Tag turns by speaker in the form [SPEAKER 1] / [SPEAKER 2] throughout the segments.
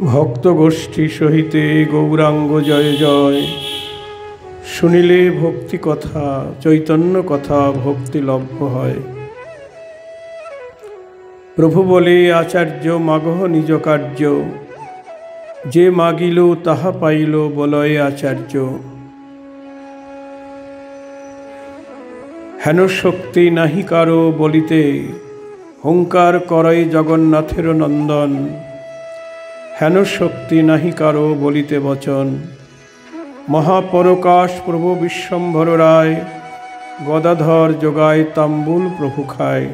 [SPEAKER 1] ভক্ত গোষ্ঠী সহিতে গৌরাঙ্গ জয় জয়। শুনিলে ভক্তি কথা চৈতন্য কথা ভক্তি লভ্য হয়। প্রভু বলে আচার্য মাগহ নিজ কার্য, যে মাগিল তাহা পাইল বলয়ে আচার্য। হেন শক্তি নাহি কারো বলিতে, হুঙ্কার করয় জগন্নাথের নন্দন। হেন শক্তি নাহি কারো বলিতে বচন, মহাপরকাশ প্রভু বিশ্বম্ভর রায়। গদাধর যোগায় তাম্বুল প্রভু খায়।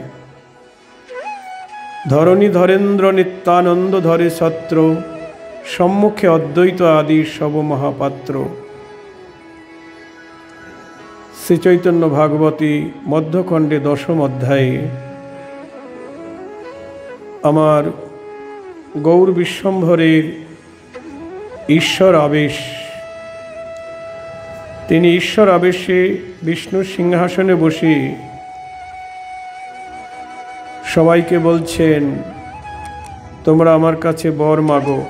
[SPEAKER 1] ধরণী ধরেন্দ্র নিত্যানন্দ ধরে ছত্র, সম্মুখে অদ্বৈত আদি সব মহাপাত্র। শ্রীচৈতন্য ভাগবতী মধ্যখণ্ডে দশম অধ্যায়ে আমার গৌর বিশ্বম্ভরের ঈশ্বর আবেশ, তিনি ঈশ্বর আবেশে বিষ্ণুর সিংহাসনে বসে সবাইকে বলছেন, তোমরা আমার কাছে বর মাগো।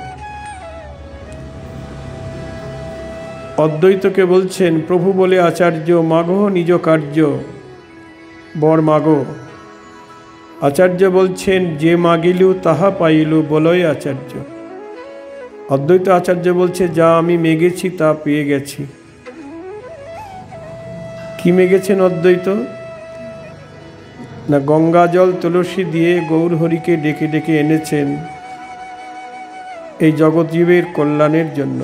[SPEAKER 1] অদ্বৈতকে বলছেন, প্রভু বলে আচার্য মাগো নিজ কার্য, বর মাগো। আচার্য বলছেন, যে মাগিলু তাহা পাইলু বলয় আচার্য। অদ্বৈত আচার্য বলছে, যা আমি মেগেছি তা পেয়ে গেছি। কি মেগেছেন অদ্বৈত? না, গঙ্গা জল তুলসী দিয়ে গৌরহরিকে ডেকে ডেকে এনেছেন এই জগৎজীবের কল্যাণের জন্য।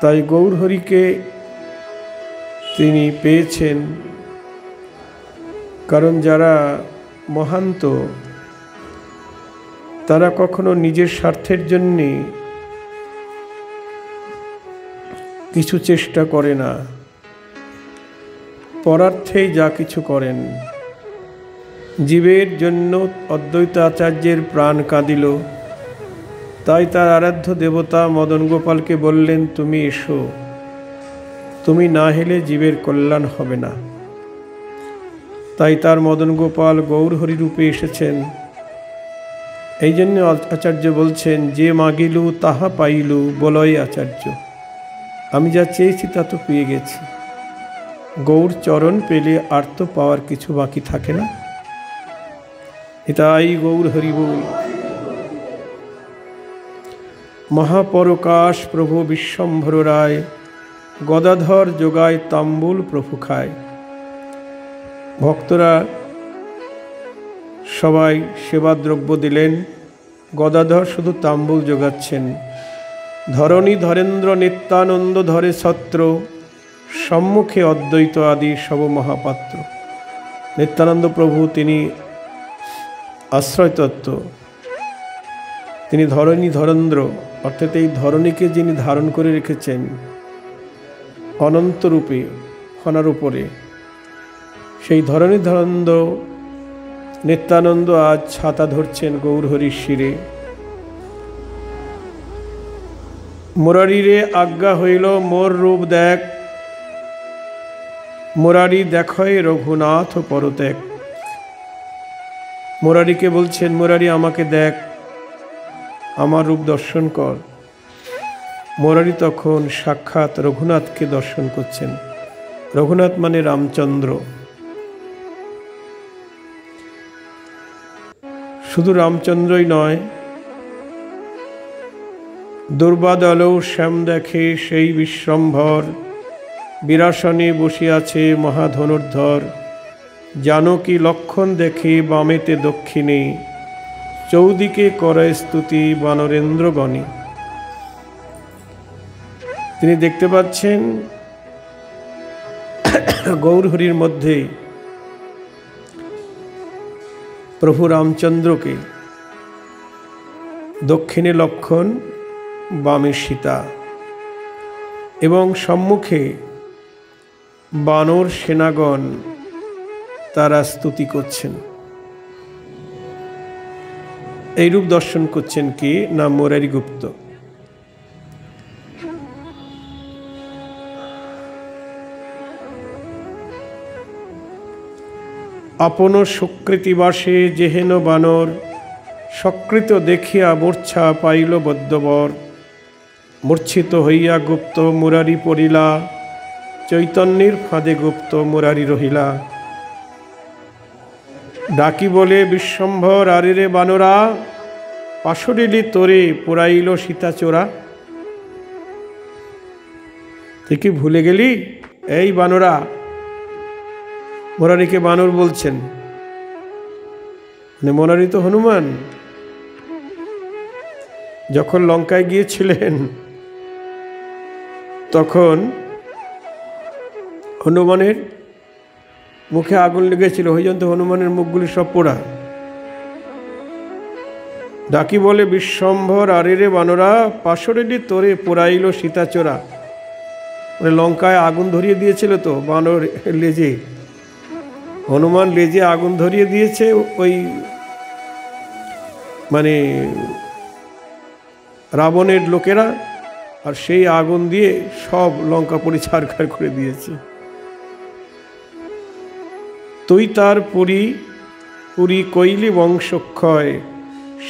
[SPEAKER 1] তাই গৌরহরিকে তিনি পেয়েছেন, কারণ যারা মহান্ত তারা কখনো নিজের স্বার্থের জন্যে কিছু চেষ্টা করে না, পরার্থেই যা কিছু করেন। জীবের জন্য অদ্বৈত আচার্যের প্রাণ কাঁদিল, তাই তার আরাধ্য দেবতা মদন গোপালকে বললেন, তুমি এসো, তুমি না হেলে জীবের কল্যাণ হবে না। তাই তার মদন গোপাল গৌরহরি রূপে এসেছেন। এই জন্য আচার্য বলছেন, যে মাগিলু তাহা পাইলু বলয় আচার্য। আমি যা চেয়েছি তা তো পেয়ে গেছি। গৌর চরণ পেলে আর তো পাওয়ার কিছু বাকি থাকে না। এটাই গৌর হরি বল। মহাপরকাশ প্রভু বিশ্বম্ভর রায়, গদাধর যোগায় তাম্বুল প্রভু খায়। ভক্তরা সবাই সেবাদ্রব্য দিলেন, গদাধর শুধু তাম্বুল যোগাচ্ছেন। ধরণী ধরেন্দ্র নিত্যানন্দ ধরে ছত্র, সম্মুখে অদ্বৈত আদি সব মহাপাত্র। নিত্যানন্দ প্রভু তিনি আশ্রয় তত্ত্ব, তিনি ধরণী ধরেন্দ্র, অর্থাৎ এই ধরণীকে যিনি ধারণ করে রেখেছেন অনন্ত রূপে ফনার উপরে, সেই ধরণী ধরেন্দ্র নিত্যানন্দ আজ ছাতা ধরছেন গৌরহরির শিরে। মুরারিরে আজ্ঞা হইল মোর রূপ দেখ, মুরারি দেখয় রঘুনাথ পরত্যাগ। মুরারিকে বলছেন, মুরারি আমাকে দেখ, আমার রূপ দর্শন কর। মুরারি তখন সাক্ষাৎ রঘুনাথকে দর্শন করছেন। রঘুনাথ মানে রামচন্দ্র। শুধু রামচন্দ্রই নয়, দুর্বাদলও শ্যাম দেখে সেই বিশ্বম্ভর, বিরাসনে বসিয়াছে মহাধনুর্ধর। জানকী লক্ষণ দেখে বামেতে দক্ষিণে, চৌদিকে করে স্তুতি বানরেন্দ্রগণে। তিনি দেখতে পাচ্ছেন গৌরহরির মধ্যে প্রভু রামচন্দ্রকে, দক্ষিণে লক্ষণ, বামে সীতা, এবং সম্মুখে বানর সেনাগণ তারা স্তুতি করছেন। এই রূপ দর্শন করছেন কি না মুরারি গুপ্ত। আপন সুকৃতিবাসে যেহেন বানর, সকৃত দেখিয়া মূর্ছা পাইল বদ্যবর। মূর্ছিত হইয়া গুপ্ত মুরারি পড়িলা, চৈতন্যের ফাঁদে গুপ্ত মুরারি রহিলা। ডাকি বলে বিশ্বম্ভর, আরে রে বানরা, পাশরিলি তোরে পোড়াইল সীতাচোরা। তুই কি ভুলে গেলি এই বানরা? মুরারিকে বানর বলছেন, মানে মুরারি তো হনুমান। যখন লঙ্কায় গিয়েছিলেন তখন হনুমানের মুখে আগুন লেগেছিল, ওই জন্য হনুমানের মুখগুলি সব পোড়া। ডাকি বলে বিশ্বম্ভর, আরে রে বানরা, পাশরেলি তোরে পোড়াইল সীতাচোরা। মানে লঙ্কায় আগুন ধরিয়ে দিয়েছিল তো বানর লেজে, হনুমান লেজে আগুন ধরিয়ে দিয়েছে ওই মানে রাবণের লোকেরা, আর সেই আগুন দিয়ে সব লঙ্কা পুরি ছারখার করে দিয়েছে। তুই তার পুরী পুরী কইলি বংশক্ষয়,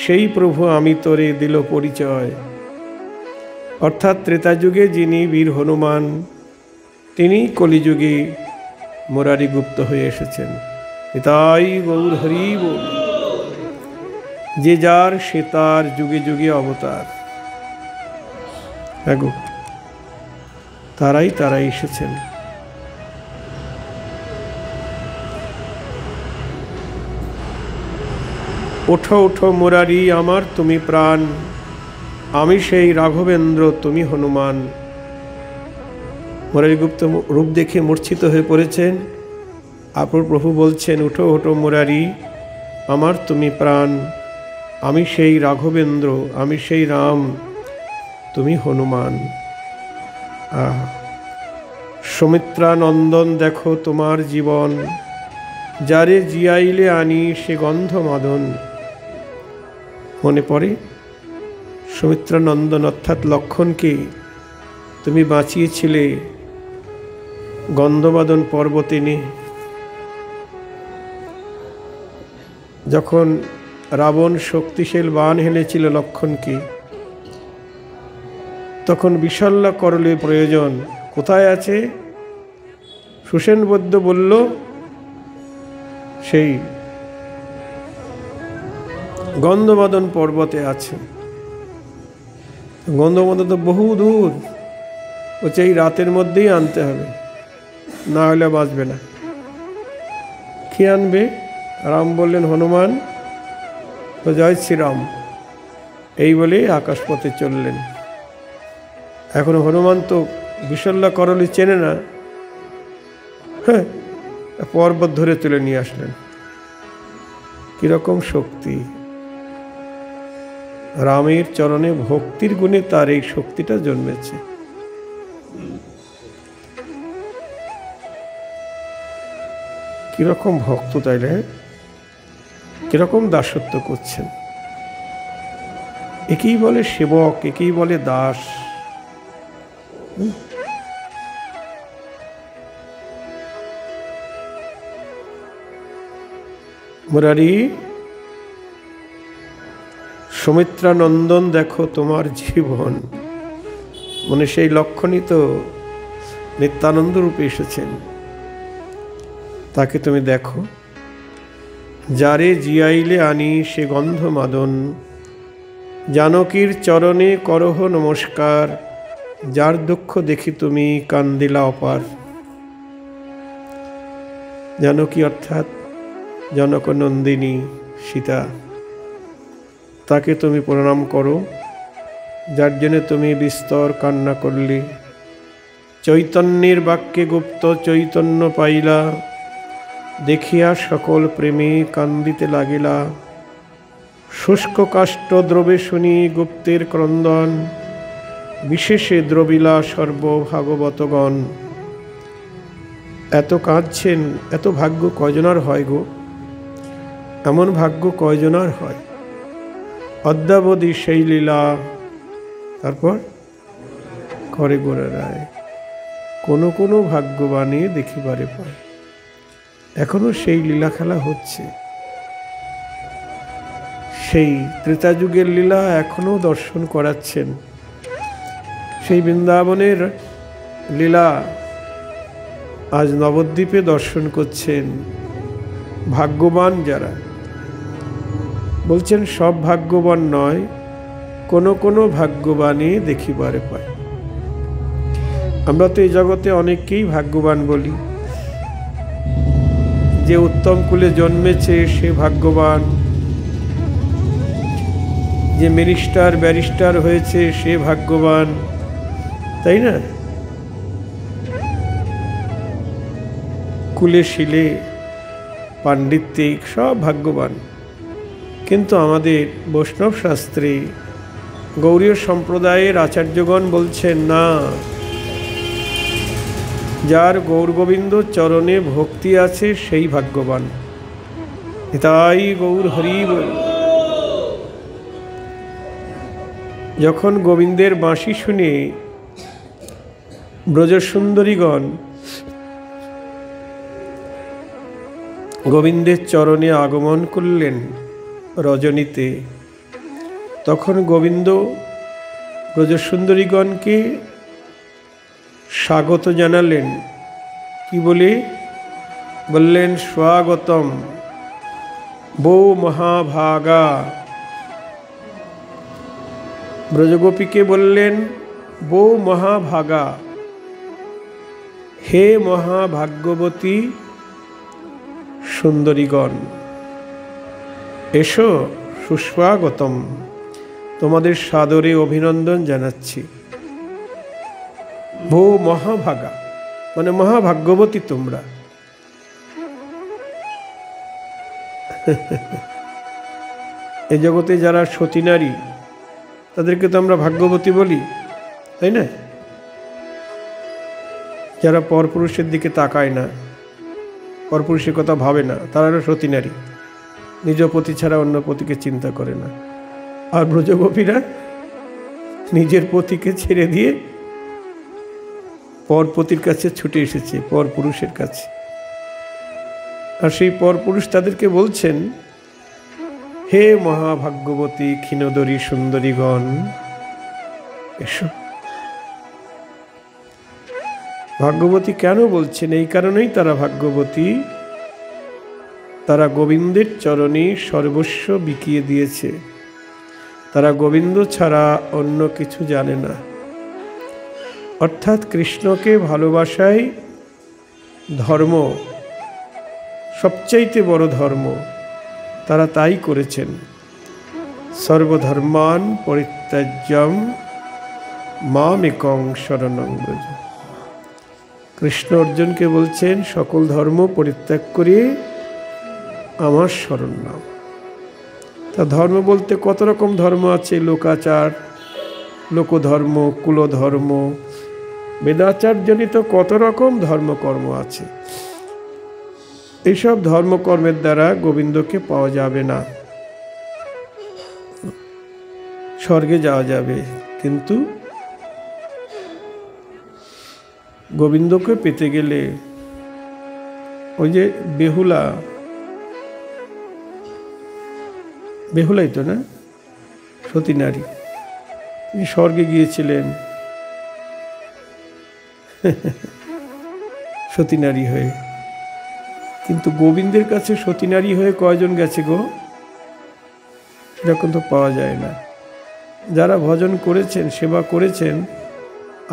[SPEAKER 1] সেই প্রভু আমি তোরে দিল পরিচয়। অর্থাৎ ত্রেতাযুগে যিনি বীর হনুমান, তিনি কলিযুগে মুরারি গুপ্ত হয়ে এসেছেন। তাই গৌর হরি বল। যে যার সে তার যুগে যুগে অবতার। হ্যাঁ গো, তারাই এসেছেন। ওঠো ওঠো মুরারি আমার তুমি প্রাণ, আমি সেই রাঘবেন্দ্র তুমি হনুমান। মুরারি গুপ্ত রূপ দেখে মূর্ছিত হয়ে পড়েছেন। আপর প্রভু বলছেন, উঠো ওঠো মুরারি আমার তুমি প্রাণ, আমি সেই রাঘবেন্দ্র, আমি সেই রাম, তুমি হনুমান। সুমিত্রা নন্দন দেখো তোমার জীবন, যারে জিয়াইলে আনি সে গন্ধ মাদন। মনে পড়ে সুমিত্রা নন্দন অর্থাৎ লক্ষ্মণকে তুমি বাঁচিয়েছিলে গন্ধমাদন পর্বতে নিয়ে। যখন রাবণ শক্তিশালী বাণ হেলেছিল লক্ষ্মণকে, তখন বিশল্য করলে প্রয়োজন কোথায় আছে? সুসেন বৈদ্য বলল সেই গন্ধমাদন পর্বতে আছে। গন্ধমাদন তো বহু দূর, ও এই রাতের মধ্যেই আনতে হবে, না হলে বাঁচবে না। কে আনবে? রাম বললেন, হনুমান। তো জয় শ্রীরাম এই বলে আকাশপথে চললেন। এখন হনুমান তো বিশল্য করলি চেনে না, হ্যাঁ, পর্বত ধরে তুলে নিয়ে আসলেন। কিরকম শক্তি! রামের চরণে ভক্তির গুণে তার এই শক্তিটা জন্মেছে। কিরকম ভক্ত তাইলে, কিরকম দাসত্ব করছেন। একেই বলে সেবক, একেই বলে দাস। মুরারি, সুমিত্রা নন্দন দেখো তোমার জীবন, মানে সেই লক্ষণই তো নিত্যানন্দ রূপে এসেছেন, তাকে তুমি দেখো। যারে জিয়াইলে আনি সে গন্ধ মাদন, জানকীর চরণে করহ নমস্কার, যার দুঃখ দেখি তুমি কান্দিলা অপার। জানকী অর্থাৎ জনক নন্দিনী সীতা, তাকে তুমি প্রণাম করো, যার জন্য তুমি বিস্তর কান্না করলি। চৈতন্যের বাক্যে গুপ্ত চৈতন্য পাইলা, দেখিয়া সকল প্রেমী কান্দিতে লাগিলা। শুষ্ক কাষ্ঠ দ্রবে শুনি গুপ্তের ক্রন্দন, বিশেষে দ্রবিলা সর্বভাগবতগণ। এত কাঁদছেন, এত ভাগ্য কয়জনার হয় গো? এমন ভাগ্য কয়জনার হয়? অদ্যাবধি সেই লীলা, তারপর করে গোড়া রায়, কোনো কোনো ভাগ্যবানে দেখিবারে পায়। এখনো সেই লীলা খেলা হচ্ছে। সেই ত্রেতা যুগের লীলা এখনো দর্শন করাচ্ছেন। সেই বৃন্দাবনের লীলা আজ নবদ্বীপে দর্শন করছেন। ভাগ্যবান যারা, বলছেন সব ভাগ্যবান নয়, কোনো কোনো ভাগ্যবানই দেখিবারে পায়। আমরা তো এই জগতে অনেককেই ভাগ্যবান বলি। যে উত্তম কুলে জন্মেছে সে ভাগ্যবান, যে মিনিস্টার ব্যারিস্টার হয়েছে সে ভাগ্যবান, তাই না? কুলে শিলে পাণ্ডিত্যিক সব ভাগ্যবান। কিন্তু আমাদের বৈষ্ণব শাস্ত্রে গৌড়ীয় সম্প্রদায়ের আচার্যগণ বলছেন না, যার গৌরগোবিন্দ চরণে ভক্তি আছে সেই ভাগ্যবান। তাই গৌর হরি বল। যখন গোবিন্দের বাঁশি শুনে ব্রজসুন্দরীগণ গোবিন্দের চরণে আগমন করলেন রজনীতে, তখন গোবিন্দ ব্রজসুন্দরীগণকে স্বাগত জানালেন। কি বলে? বললেন স্বাগতম বৌ মহাভাগা। ব্রজগোপীকে বললেন বৌ মহাভাগা, হে মহাভাগ্যবতী সুন্দরীগণ, এসো, সুস্বাগতম, তোমাদের সাদরে অভিনন্দন জানাচ্ছি। বৌ মহাভাগা মানে মহাভাগ্যবতী তোমরা। এই জগতে যারা সতী নারী তাদেরকে তো আমরা ভাগ্যবতী বলি, তাই না? যারা পরপুরুষের দিকে তাকায় না, পরপুরুষের কথা ভাবে না, তারা সতী নারী, নিজ পতি ছাড়া অন্য পতিকে চিন্তা করে না। আর ব্রজগোপীরা নিজের পতিকে ছেড়ে দিয়ে পরপতির কাছে ছুটে এসেছে, পরপুরুষের কাছে। আর সেই পরপুরুষ তাদেরকে বলছেন, হে মহাভাগ্যবতী ক্ষীণোদরী সুন্দরীগণ, এসো। ভাগ্যবতী কেন বলছেন? এই কারণেই তারা ভাগ্যবতী, তারা গোবিন্দের চরণে সর্বস্ব বিকিয়ে দিয়েছে। তারা গোবিন্দ ছাড়া অন্য কিছু জানে না। অর্থাৎ কৃষ্ণকে ভালোবাসাই ধর্ম, সবচাইতে বড় ধর্ম। তারা তাই করেছেন। সর্বধর্মান পরিত্যাজ্যম মামেকং শরণং ব্রজ। কৃষ্ণ অর্জুনকে বলছেন, সকল ধর্ম পরিত্যাগ করে আমার শরণ নাও। তা ধর্ম বলতে কত রকম ধর্ম আছে? লোকাচার, লোকধর্ম, কুলধর্ম, বেদাচারজনিত কত রকম ধর্মকর্ম আছে। এইসব ধর্মকর্মের দ্বারা গোবিন্দকে পাওয়া যাবে না। স্বর্গে যাওয়া যাবে, কিন্তু গোবিন্দকে পেতে গেলে ওই যে বেহুলাই তো না, সতী নারী, তিনি স্বর্গে গিয়েছিলেন সতী নারী হয়ে। কিন্তু গোবিন্দের কাছে সতী নারী হয়ে কয়জন গেছে গো? এরকম তো পাওয়া যায় না। যারা ভজন করেছেন, সেবা করেছেন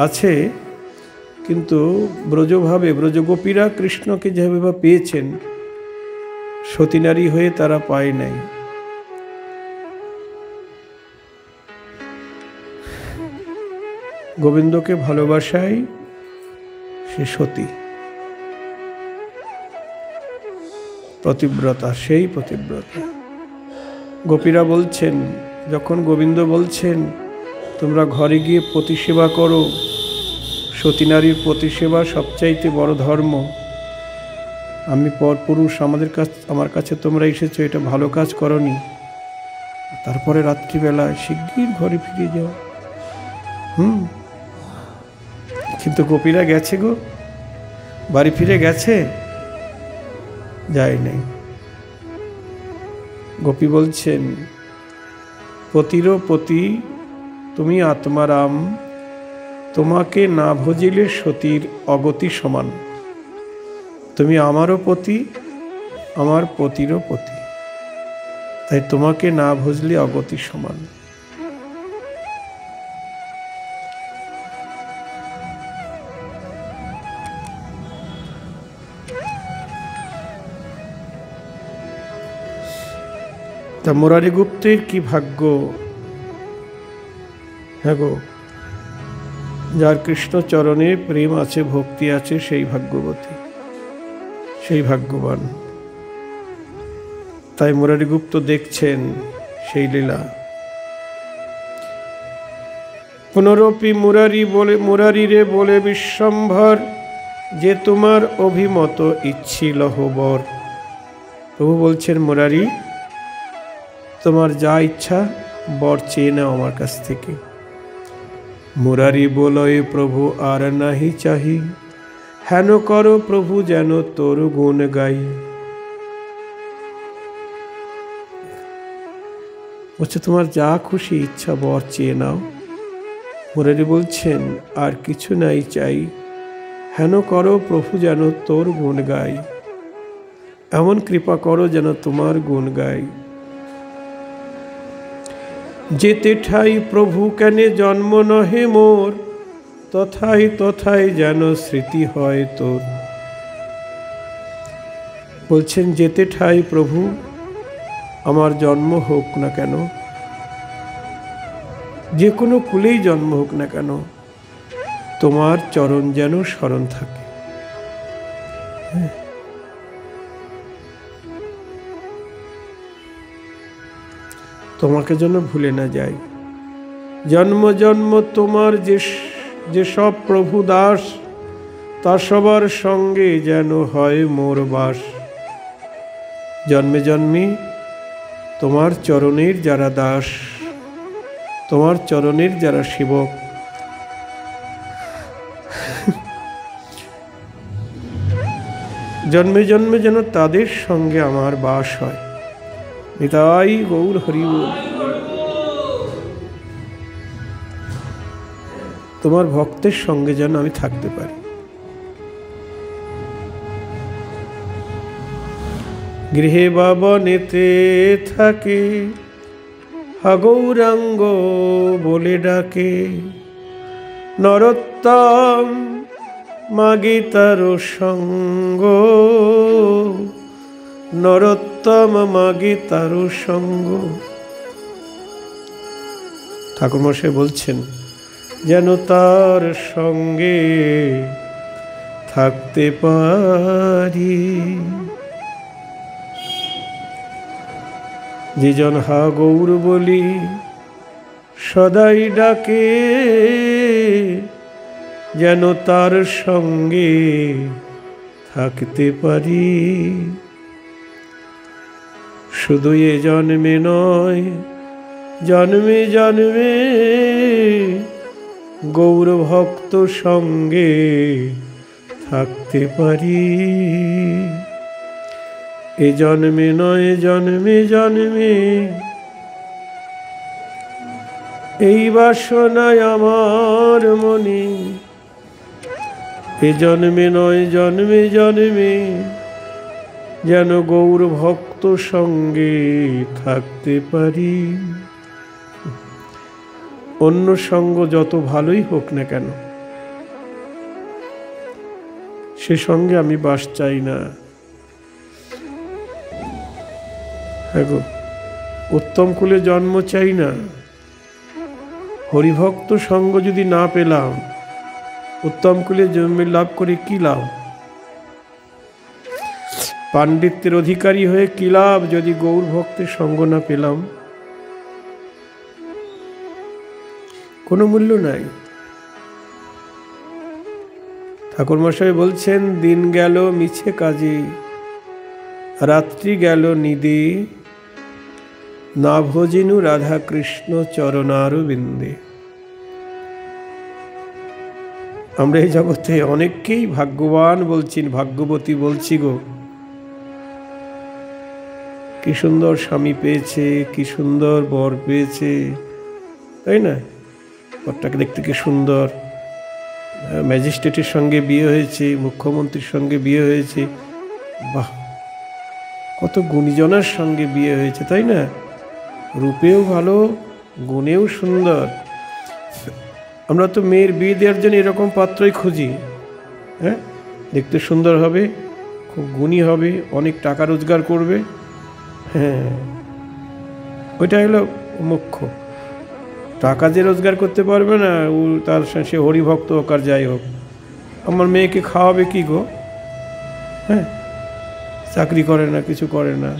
[SPEAKER 1] আছে, কিন্তু ব্রজভাবে ব্রজগোপীরা কৃষ্ণকে যেভাবে পেয়েছেন, সতী নারী হয়ে তারা পায় নাই। গোবিন্দকে ভালোবাসাই সে সতী, পতিব্রতা, সেই পতিব্রতা। গোপীরা বলছেন, যখন গোবিন্দ বলছেন তোমরা ঘরে গিয়ে পতিসেবা করো, সতী নারীর পতিসেবা সবচাইতে বড় ধর্ম। আমি পরপুরুষ, আমার কাছে তোমরা এসেছো, এটা ভালো কাজ করনি। তারপরে রাত্রিবেলায় শিগগির ঘরে ফিরে যাও। কিন্তু গোপীরা গেছে গো, বাড়ি ফিরে গেছে? যায় নাই। গোপী বলছেন, পতিরও পতি তুমি আত্মারাম, তোমাকে না ভজিলে সতীর অগতি সমান। তুমি আমারও পতি, আমার পতিরও পতি, তাই তোমাকে না ভজলে অগতি সমান। তা মুরারি গুপ্তের কি ভাগ্য! হ্যাঁ গো, যার কৃষ্ণ চরণে প্রেম আছে, ভক্তি আছে, সেই ভাগ্যবতী, সেই ভাগ্যবান। তাই মুরারি গুপ্ত দেখছেন সেই লীলা। পুনরপি মুরারি রে বলে বিশ্বম্ভর, যে তোমার অভিমত ইচ্ছিল বর। প্রভু বলছেন, মুরারি, তোমার যা ইচ্ছা বর চেয়ে নাও আমার কাছ থেকে। মুরারি বলয়ে প্রভু আর নাহি চাহি, হেন করো প্রভু যেন তোর গুণ গাই। বলছে, তোমার যা খুশি ইচ্ছা বর চেয়ে নাও। মুরারি বলছেন, আর কিছু নাই চাই, হেন করো প্রভু যেন তোর গুণ গাই। এমন কৃপা করো যেন তোমার গুণ গাই। যেতে ঠাই প্রভু কেনে জন্ম নহে মোর, তথায় তথায় যেন স্মৃতি হয় তোর। বলছেন, যেতে ঠাই প্রভু আমার জন্ম হোক না কেন, যে কোনো কুলেই জন্ম হোক না কেন, তোমার চরণ যেন স্মরণ থাকে। তোমাকে যেন ভুলে না যাই। জন্ম জন্ম তোমার যে সব প্রভু দাস, তা সবার সঙ্গে যেন হয় মোর বাস। জন্মে জন্মে তোমার চরণের যারা দাস, তোমার চরণের যারা সেবক, জন্মে জন্মে যেন তাদের সঙ্গে আমার বাস হয়। নিতাই গৌর হরি বল। তোমার ভক্তের সঙ্গে যেন আমি থাকতে পারি। গৃহে বাবনেতে থাকে, গৌরাঙ্গ বলে ডাকে। নরোত্তম মাগে তার সঙ্গ, নরোত্তম মাগে তার সঙ্গ। ঠাকুরমশাই বলছেন, যেন তার সঙ্গে থাকতে পারি। যেজন হা গৌর বলি সদাই ডাকে, যেন তার সঙ্গে থাকতে পারি। শুধু এ জন্মে নয়, জন্মে জন্মে গৌর ভক্ত সঙ্গে থাকতে পারি। এ জন্মে নয়, জন্মে জন্মে এই বাসনায় আমার মনে। এ জন্মে নয়, জন্মে জন্মে যেন গৌর ভক্ত সঙ্গে থাকতে পারি। অন্য সঙ্গ যত ভালোই হোক না কেন, সে সঙ্গে আমি বাস চাই না। হ্যাঁ গো, উত্তম কুলে জন্ম চাই না। হরিভক্ত সঙ্গ যদি না পেলাম, উত্তম কুলে জন্ম লাভ করে কি লাভ? পাণ্ডিত্যের অধিকারী হয়ে কি লাভ যদি গৌর ভক্তের সঙ্গ না পেলাম? কোনো মূল্য নাই। ঠাকুরমশাই বলছেন, দিন গেল মিছে কাজে, রাত্রি গেল নিদে, না ভজিনু রাধা কৃষ্ণ চরণারবিন্দে। আমরা এই জগতে অনেককেই ভাগ্যবান বলছি, ভাগ্যবতী বলছি গো, কি সুন্দর স্বামী পেয়েছে, কি সুন্দর বর পেয়েছে, তাই না? বরটাকে দেখতে কি সুন্দর, ম্যাজিস্ট্রেটের সঙ্গে বিয়ে হয়েছে, মুখ্যমন্ত্রীর সঙ্গে বিয়ে হয়েছে, বাহ, কত গুণীজনের সঙ্গে বিয়ে হয়েছে, তাই না? রূপেও ভালো, গুণেও সুন্দর। আমরা তো মেয়ের বিয়ে দেওয়ার জন্য এরকম পাত্রই খুঁজি, হ্যাঁ, দেখতে সুন্দর হবে, খুব গুণী হবে, অনেক টাকা রোজগার করবে, হ্যাঁ, ওইটা হলো মুখ্য। টাকা যে রোজগার করতে পারবে না, ও তার সে হরিভক্ত হোক আর যাই হোক, আমার মেয়েকে খাওয়াবে কি গো? হ্যাঁ, চাকরি করে না, কিছু করে না।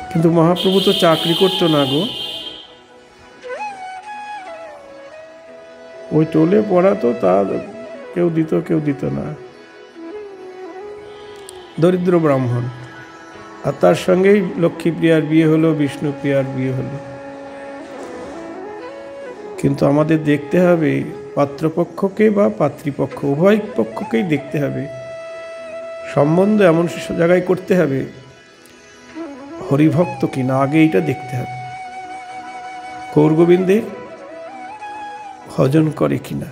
[SPEAKER 1] কিন্তু মহাপ্রভু তো চাকরি করতো না গো, ওই টোলে পড়াতো, তা কেউ দিত কেউ দিত না, দরিদ্র ব্রাহ্মণ। আর তার সঙ্গেই লক্ষ্মীপ্রিয়ার বিয়ে হলো, বিষ্ণুপ্রিয়ার বিয়ে হলো। কিন্তু আমাদের দেখতে হবে পাত্রপক্ষকে বা পাত্রীপক্ষ উভয় পক্ষকেই দেখতে হবে, সম্বন্ধ এমন জায়গায় করতে হবে হরিভক্ত কিনা, আগে এইটা দেখতে হবে, গৌর গোবিন্দের ভজন করে কিনা,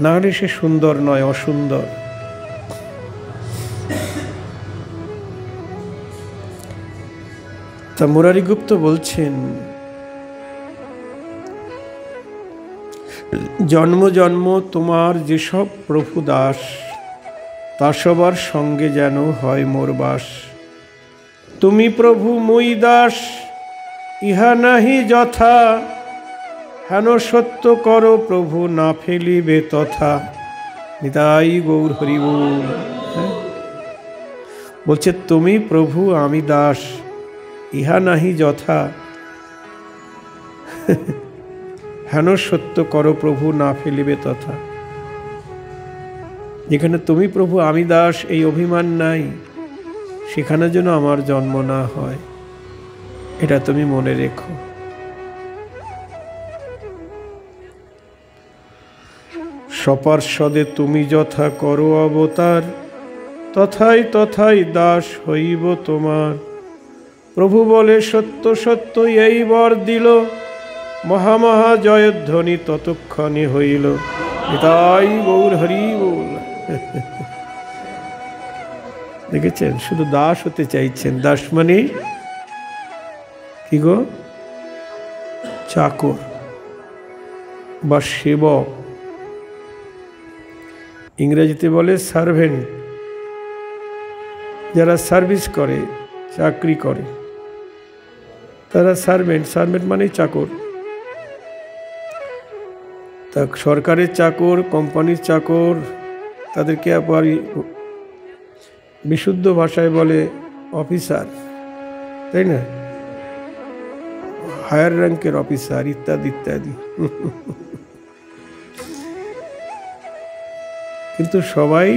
[SPEAKER 1] না হলে সে সুন্দর নয়, অসুন্দর। তা মুরারিগুপ্ত বলছেন, জন্ম জন্ম তোমার যেসব প্রভু দাস, তা সবার সঙ্গে যেন হয় মোর বাস। তুমি প্রভু মই দাস, ইহা নাহি যথা, হেন সত্য করো প্রভু না ফেলিবে তথা। নিতাই গৌর হরি বল। বলছে তুমি প্রভু আমি দাস, ইহা নাহি যথা, হেন সত্য করো প্রভু না ফেলিবে তথা। যেখানে তুমি প্রভু আমি দাস এই অভিমান নাই, সেখানে যেন আমার জন্ম না হয়, এটা তুমি মনে রেখো। সপার্ষদে তুমি যথা করো অবতার, তথাই তথাই দাস হইব তোমার। প্রভু বলে সত্য সত্য এই বর দিল, মহামহা জয়ধ্বনি ততক্ষণে হইল। তাই গৌর হরি বল। দেখেছেন, শুধু দাস হতে চাইছেন। দাস মানে কি গো? চাকর বা সেবক, ইংরেজিতে বলে সার্ভেন্ট। যারা সার্ভিস করে, চাকরি করে, তারা সার্ভেন্ট। সার্ভেন্ট মানে চাকর। তা সরকারের চাকর, কোম্পানির চাকর, তাদেরকে আবার বিশুদ্ধ ভাষায় বলে অফিসার, তাই না? হায়ার র্যাঙ্কের অফিসার ইত্যাদি ইত্যাদি। কিন্তু সবাই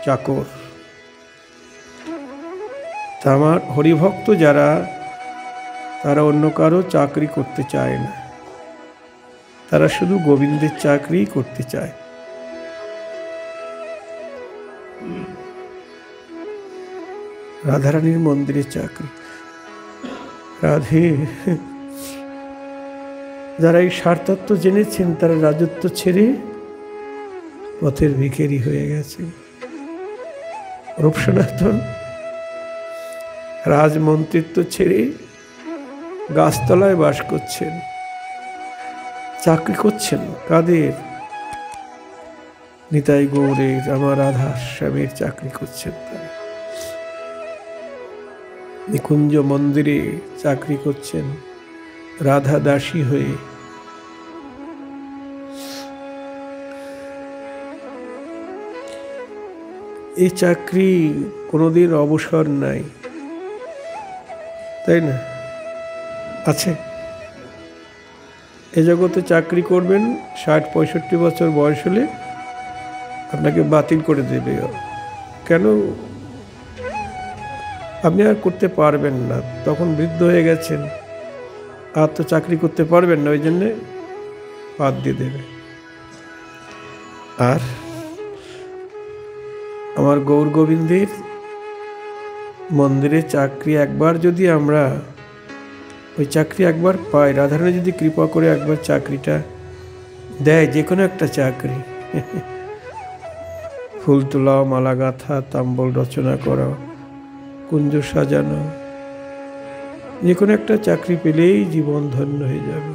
[SPEAKER 1] চাকর। তা আমার হরিভক্ত যারা, তারা অন্য কারো চাকরি করতে চায় না, তারা শুধু গোবিন্দের চাকরি করতে চায়। রাধারানীর মন্দিরের চাকরি। রাধে। যারা এই সারতত্ত্ব জেনেছেন, তারা রাজত্ব ছেড়ে পথের ভিখারি হয়ে গেছে। রূপ সনাতন রাজমন্ত্রিত্ব ছেড়ে গাছতলায় বাস করছেন, চাকরি করছেন। কাদের? নিতাই গৌরের, আমার রাধা শ্যামের চাকরি করছেন তারা। নিকুঞ্জ মন্দিরে চাকরি করছেন রাধা দাসী হয়ে। এই চাকরি কোনোদিন অবসর নাই, তাই না? আছে। এ জগতে চাকরি করবেন, 60-65 বছর বয়স হলে আপনাকে বাতিল করে দেবে। কেন? আপনি আর করতে পারবেন না, তখন বৃদ্ধ হয়ে গেছেন, আর তো চাকরি করতে পারবেন না, ওই জন্যে বাদ দিয়ে দেবে। আর আমার গৌর গোবিন্দের মন্দিরে চাকরি একবার যদি আমরা ওই চাকরি একবার পাই, রাধারানী যদি কৃপা করে একবার চাকরিটা দেয়, যে কোনো একটা চাকরি, ফুল তোলা, মালা গাঁথা, তাম্বল রচনা করা, কুঞ্জ সাজানো, যে কোনো একটা চাকরি পেলেই জীবন ধন্য হয়ে যাবে।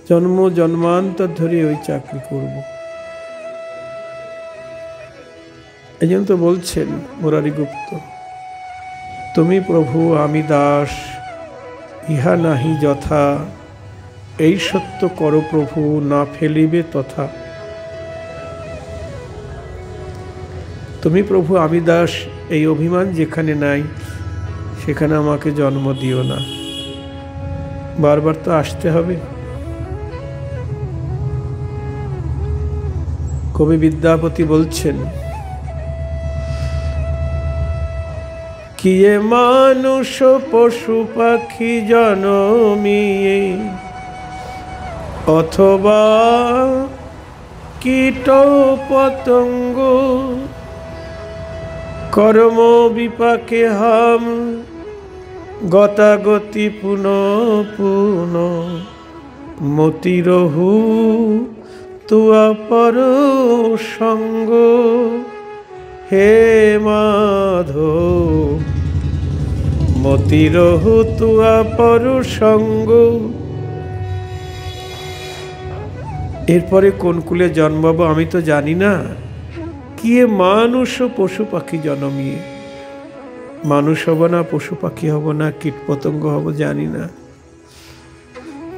[SPEAKER 1] জন্ম জন্মান্তর ধরে ওই চাকরি করব। এই জন্য তো বলছেন মুরারি গুপ্ত, তুমি প্রভু আমি দাস, ইহা নাহি যথা, এই সত্য করো প্রভু, না ফেলিবে তথা। তুমি প্রভু আমি দাস, এই অভিমান যেখানে নাই সেখানে আমাকে জন্ম দিও না। বারবার তো আসতে হবে। কবি বিদ্যাপতি বলছেন, কিয়ে মানুষ পশু পাখি জনমিয়ে, অথবা কীট পতঙ্গ, কর্ম বিপাকে হাম গতাগতি পুন পুন, মতিরহু তুয়া পর সঙ্গ, হে মাধব মতিরহু তুয়া পর সঙ্গ। এরপরে কোন কুলে জন্মাবো আমি তো জানি না, কি মানুষ পশু পাখি জন্মিয়ে, মানুষ হব না, পশু পাখি হব না, কীট পতঙ্গ হব জানি না।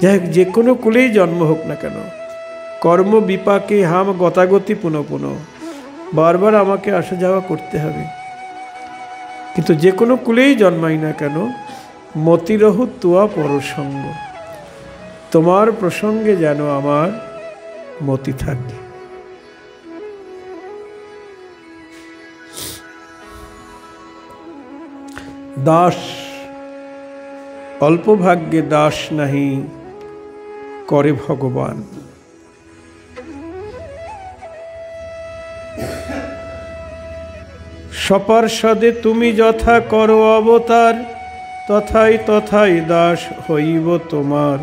[SPEAKER 1] যাই যে কোনো কুলেই জন্ম হোক না কেন, কর্ম বিপাকে হাম গতাগতি পুনঃ পুনঃ, বারবার আমাকে আসা যাওয়া করতে হবে। কিন্তু যে কোনো কুলেই জন্মাই না কেন, মতিরহু তুয়া পরসঙ্গ, তোমার প্রসঙ্গে যেন আমার মতি থাকে। দাস অল্প ভাগ্যে দাস নাহি করে ভগবান। সপার্ষদে তুমি যথা করো অবতার, তথাই তথাই দাস হইব তোমার।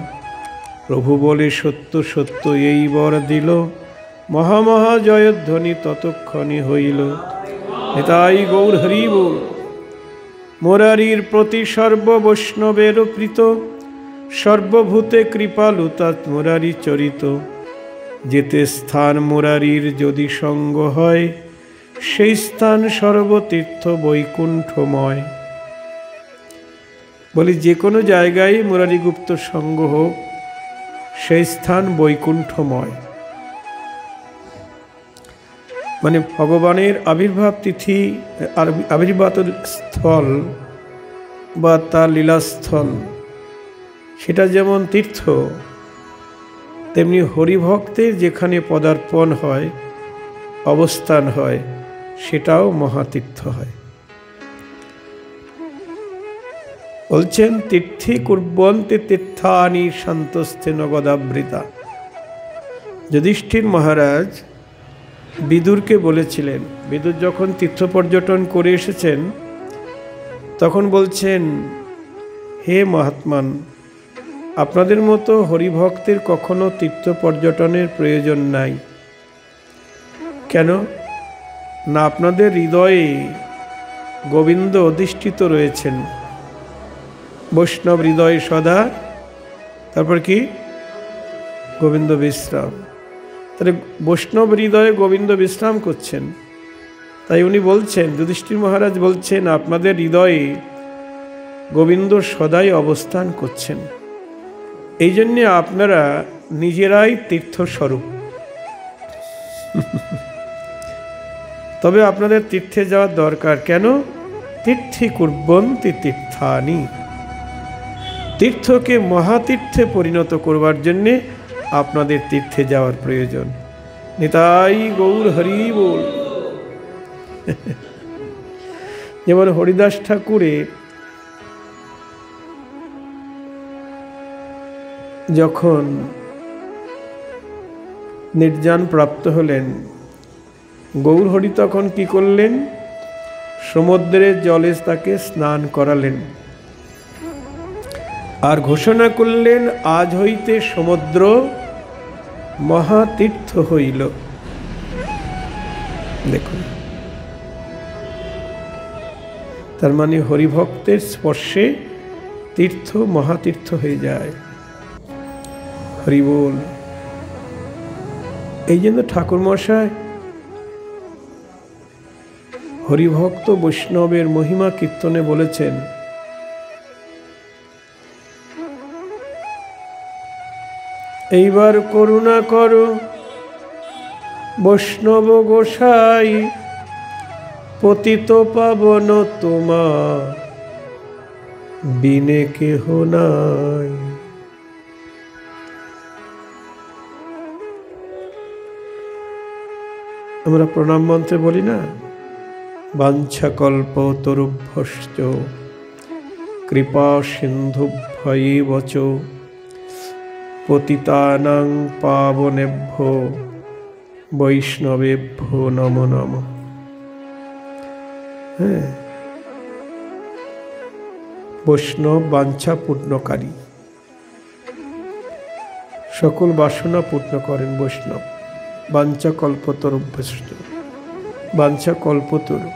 [SPEAKER 1] প্রভু বলে সত্য সত্য এই বর দিল, মহামহা জয়ধ্বনি ততক্ষণে হইল। নিতাই গৌর হরি বল। মুরারির প্রতি সর্ব বৈষ্ণবের প্রীত, সর্বভূতে কৃপালু তৎ মুরারি চরিত। যেতে স্থান মুরারির যদি সঙ্গ হয়, সেই স্থান সর্বতীর্থ বৈকুণ্ঠময়। বলি যে কোনো জায়গায় মুরারি গুপ্ত সঙ্গ হোক, সেই স্থান বৈকুণ্ঠময়। মানে ভগবানের আবির্ভাব তিথি, আবির্ভাব স্থল বা তার লীলাস্থল, সেটা যেমন তীর্থ, তেমনি হরিভক্তের যেখানে পদার্পণ হয়, অবস্থান হয়, সেটাও মহাতীর্থ হয়। বলছেন তীর্থে কুর্বন্তে তীর্থানি শান্তস্থে নগদাবৃতা। যুধিষ্ঠির মহারাজ বিদুরকে বলেছিলেন, বিদুর যখন তীর্থ পর্যটন করে এসেছেন তখন বলছেন, হে মহাত্মান, আপনাদের মতো হরিভক্তের কখনো তীর্থ পর্যটনের প্রয়োজন নাই। কেন না, আপনাদের হৃদয়ে গোবিন্দ অধিষ্ঠিত রয়েছেন। বৈষ্ণব হৃদয়ে সদা, তারপর কি গোবিন্দ বিশ্রাম। তাহলে বৈষ্ণব হৃদয়ে গোবিন্দ বিশ্রাম করছেন। তাই উনি বলছেন, যুধিষ্ঠির মহারাজ বলছেন, আপনাদের হৃদয়ে গোবিন্দ সদাই অবস্থান করছেন। এই জন্যে আপনারা নিজেরাই তীর্থস্বরূপ। তবে আপনাদের তীর্থে যাওয়ার দরকার। কেন? তীর্থে কুর্বন্তি তীর্থানি। তীর্থকে মহাতীর্থে পরিণত করবার জন্যে আপনাদের তীর্থে যাওয়ার প্রয়োজন। নিতাই গৌর হরি বল। যেমন হরিদাস ঠাকুরের যখন নির্যান প্রাপ্ত হলেন, গৌরহরি তখন কি করলেন? সমুদ্রের জলে তাকে স্নান করালেন আর ঘোষণা করলেন, আজ হইতে সমুদ্র মহাতীর্থ হইল। দেখুন, তার মানে হরিভক্তের স্পর্শে তীর্থ মহাতীর্থ হয়ে যায়। হরি বল। এই জন্য ঠাকুর মশাই হরিভক্ত বৈষ্ণবের মহিমা কীর্তনে বলেছেন, এইবার করুণা করো বৈষ্ণব গোসাই, পতিত পাবন তোমা বিনে কেহ নাই। আমরা প্রণাম মন্ত্রে বলি না, বাঞ্ছাকল্প তরুভ্যশ্চ কৃপা সিন্ধুভ্যৈব চ পতিতানাং পাবনেভ্যো বৈষ্ণবেভ্যো নমো নমঃ। হ্যাঁ, বৈষ্ণব বাঞ্ছা পূর্ণকারী, সকল বাসনা পূর্ণ করেন বৈষ্ণব। বাঞ্ছা কল্পতরুভ্যশ্চ, বাঞ্ছা কল্পতরু।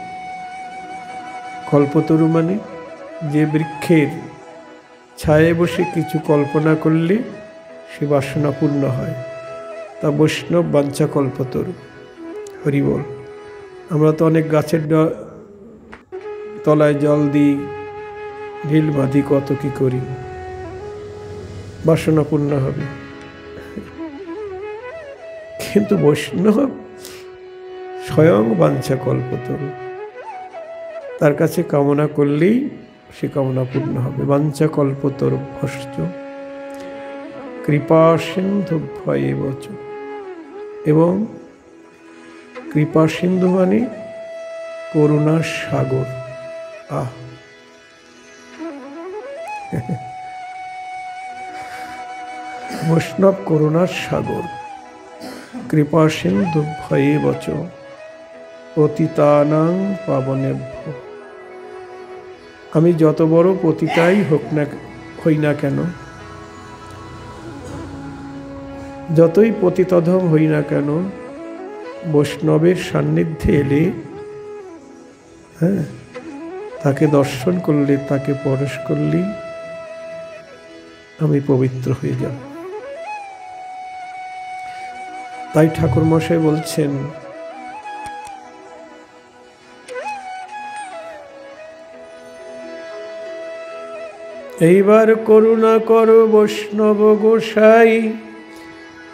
[SPEAKER 1] কল্পতরু মানে যে বৃক্ষের ছায়ে বসে কিছু কল্পনা করলে সে বাসনা পূর্ণ হয়, তা বৈষ্ণব বাঞ্ছা কল্পতরু। হরি বল। আমরা তো অনেক গাছের তলায় জল দিই, ঢিল বাঁধি, কত কি করি, বাসনা পূর্ণ হবে। কিন্তু বৈষ্ণব স্বয়ং বাঞ্ছা কল্পতরু, তার কাছে কামনা করলেই সে কামনা পূর্ণ হবে। বাঞ্ছা কল্পতরুভ্যশ্চ কৃপা সিন্ধুভ্যৈব চ। এবং কৃপা সিন্ধু মানে করুণার সাগর। আহ, বৈষ্ণব করুণার সাগর। কৃপা সিন্ধুভ্যৈব চ পতিতানাং পাবনেভ্য। আমি যত বড় পতিতাই হই না কেন, যতই পতিতধম হই না কেন, বৈষ্ণবের সান্নিধ্যে এলে, হ্যাঁ, তাকে দর্শন করলে, তাকে পরশ করলেই আমি পবিত্র হয়ে যাব। তাই ঠাকুর মশাই বলছেন, এইবার করুণা করো বৈষ্ণব গোসাই,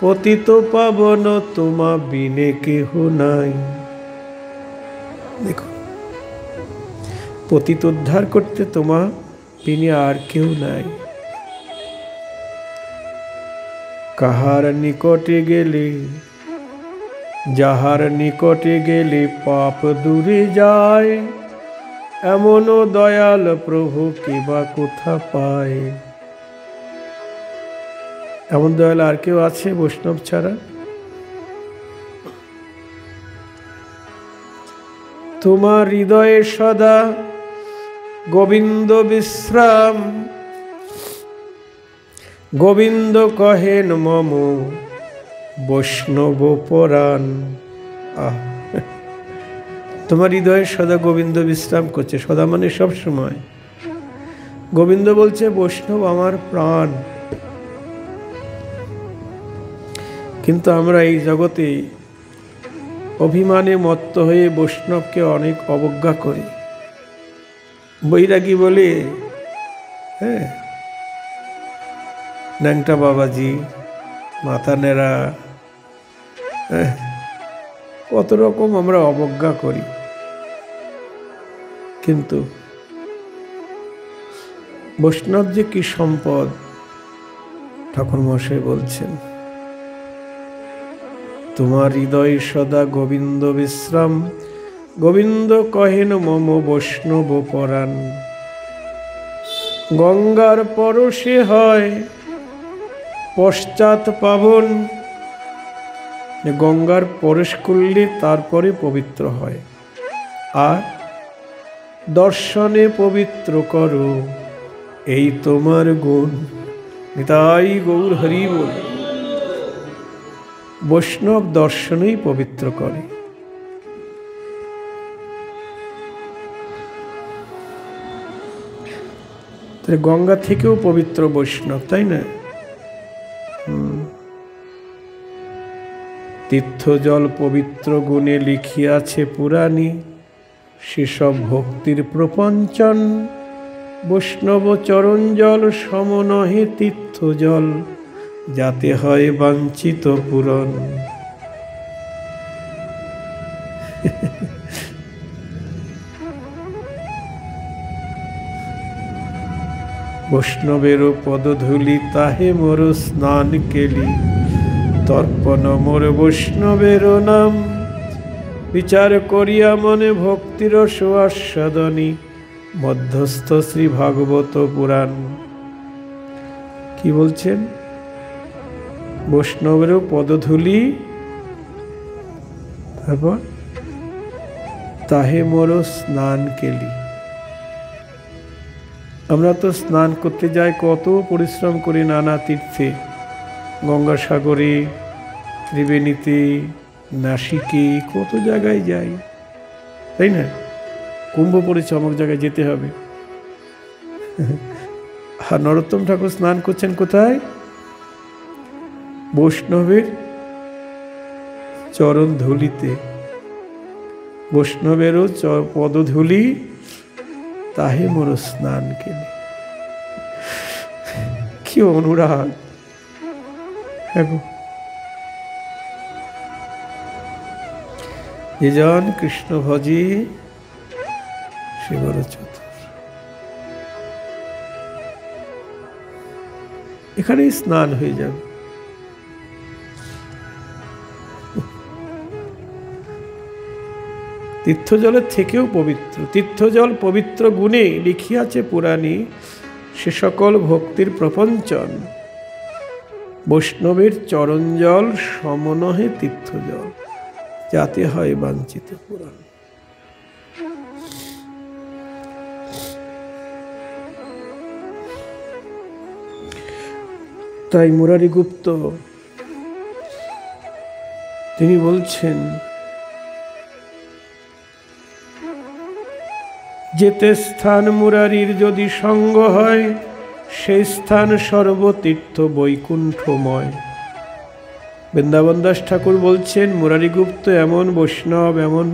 [SPEAKER 1] পতিত পাবন তোমা বিনে কেহ নাই। দেখো, পতিত উদ্ধার করতে তোমা বিনে আর কেউ নাই। কাহার নিকটে গেলে, যাহার নিকটে গেলে পাপ দূরে যায়, এমনও দয়াল প্রভু কিবা কোথা পায়। এমন দয়াল আর কেউ আছে বৈষ্ণব ছাড়া? তোমার হৃদয়ে সদা গোবিন্দ বিশ্রাম, গোবিন্দ কহেন মম বৈষ্ণব পরাণ। আহ, তোমার হৃদয়ে সদা গোবিন্দ বিশ্রাম করছে। সদা মানে সব সময়। গোবিন্দ বলছে, বৈষ্ণব আমার প্রাণ। কিন্তু আমরা এই জগতে অভিমানে মত্ত হয়ে বৈষ্ণবকে অনেক অবজ্ঞা করি। বৈরাগী বলে, হ্যাঁ, ন্যাংটা বাবাজি, মাথা নেড়া, হ্যাঁ, কত রকম আমরা অবজ্ঞা করি। কিন্তু বৈষ্ণব যে কি সম্পদ, ঠাকুর মশাই বলছেন, তোমার হৃদয় সদা গোবিন্দ বিশ্রাম, গোবিন্দ কহেন মম বৈষ্ণব পরাণ। গঙ্গার পরশে হয় পশ্চাৎ পাবন, গঙ্গার প্রবেশ করলে তারপরে পবিত্র হয়। আর দর্শনে পবিত্র করো, এই তোমার গুণ। নিতাই গৌর হরি বল। বৈষ্ণব দর্শনেই পবিত্র করে। গঙ্গা থেকেও পবিত্র বৈষ্ণব, তাই না? তীর্থজল পবিত্র গুণে লিখিয়াছে পুরাণী, সেসব ভক্তির প্রপঞ্চন। বৈষ্ণব চরণ জল সম নহে তীর্থজল, যাতে হয় বাঞ্ছিত পূরণ। বৈষ্ণবেরও পদধূলি তাহে মোর স্নান কেলি, তর্পণ মোর বৈষ্ণবেরও নাম। বিচার করিয়া মনে ভক্তির সুআস্বাদনী, মধ্যস্থ শ্রী ভাগবত পুরাণ। কি বলছেন? বৈষ্ণবেরও পদধূলি, তারপর তাহে মোর স্নান কেলি। আমরা তো স্নান করতে যাই, কত পরিশ্রম করি নানা তীর্থে, গঙ্গাসাগরে, ত্রিবেণীতে, নাসিকে, কত জায়গায় যাই, তাই না? কুম্ভ পড়েছে, অমুক জায়গায় যেতে হবে। আর নরোত্তম ঠাকুর স্নান করছেন কোথায়? বৈষ্ণবের চরণ ধুলিতে। বৈষ্ণবেরও পদধূলি, তাহে মোর স্নান কেলি। কি অনুরাগ! যেজন কৃষ্ণ ভজি সে বড় চতুর। এখানেই স্নান হয়ে যাবে। তীর্থজলের থেকেও পবিত্র। তীর্থজল পবিত্র গুণে লিখিয়াছে পুরাণী, সে সকল ভক্তির প্রপঞ্চন। বৈষ্ণবের চরণ জল সম নহে তীর্থজল, যাতে হয় বাঞ্ছিত পূরণ। তাই মুরারি গুপ্ত তিনি বলছেন, যেতে স্থান মুরারির যদি সঙ্গ হয়, সেই স্থান সর্বতীর্থ বৈকুণ্ঠময়। বৃন্দাবন দাস ঠাকুর বলছেন, মুরারিগুপ্ত এমন বৈষ্ণব, এমন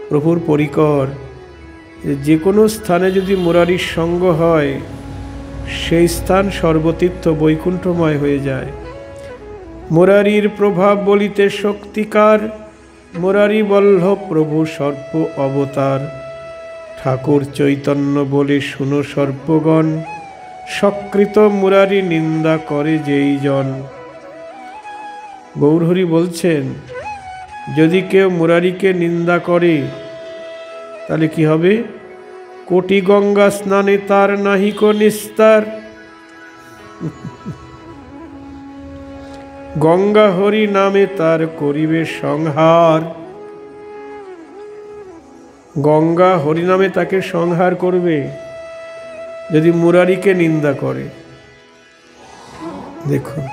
[SPEAKER 1] প্রভুর পরিকর, যে কোনো স্থানে যদি মুরারির সঙ্গ হয়, সেই স্থান সর্বতীর্থ বৈকুণ্ঠময় হয়ে যায়। মুরারির প্রভাব বলিতে শক্তিকার, মুরারি বল্লভ প্রভু সর্প অবতার। ঠাকুর চৈতন্য বলে শুনো সর্পগণ, সকৃত মুরারি নিন্দা করে যেই জন। গৌরহরি বলছেন, যদি কেউ মুরারিকে নিন্দা করে তাহলে কি হবে? কোটি গঙ্গা স্নানে তার নাহিক নিস্তার। গঙ্গা হরি নামে তার করিবে সংহার। গঙ্গা হরি নামে তাকে সংহার করবে যদি মুরারিকে নিন্দা করে। দেখুন,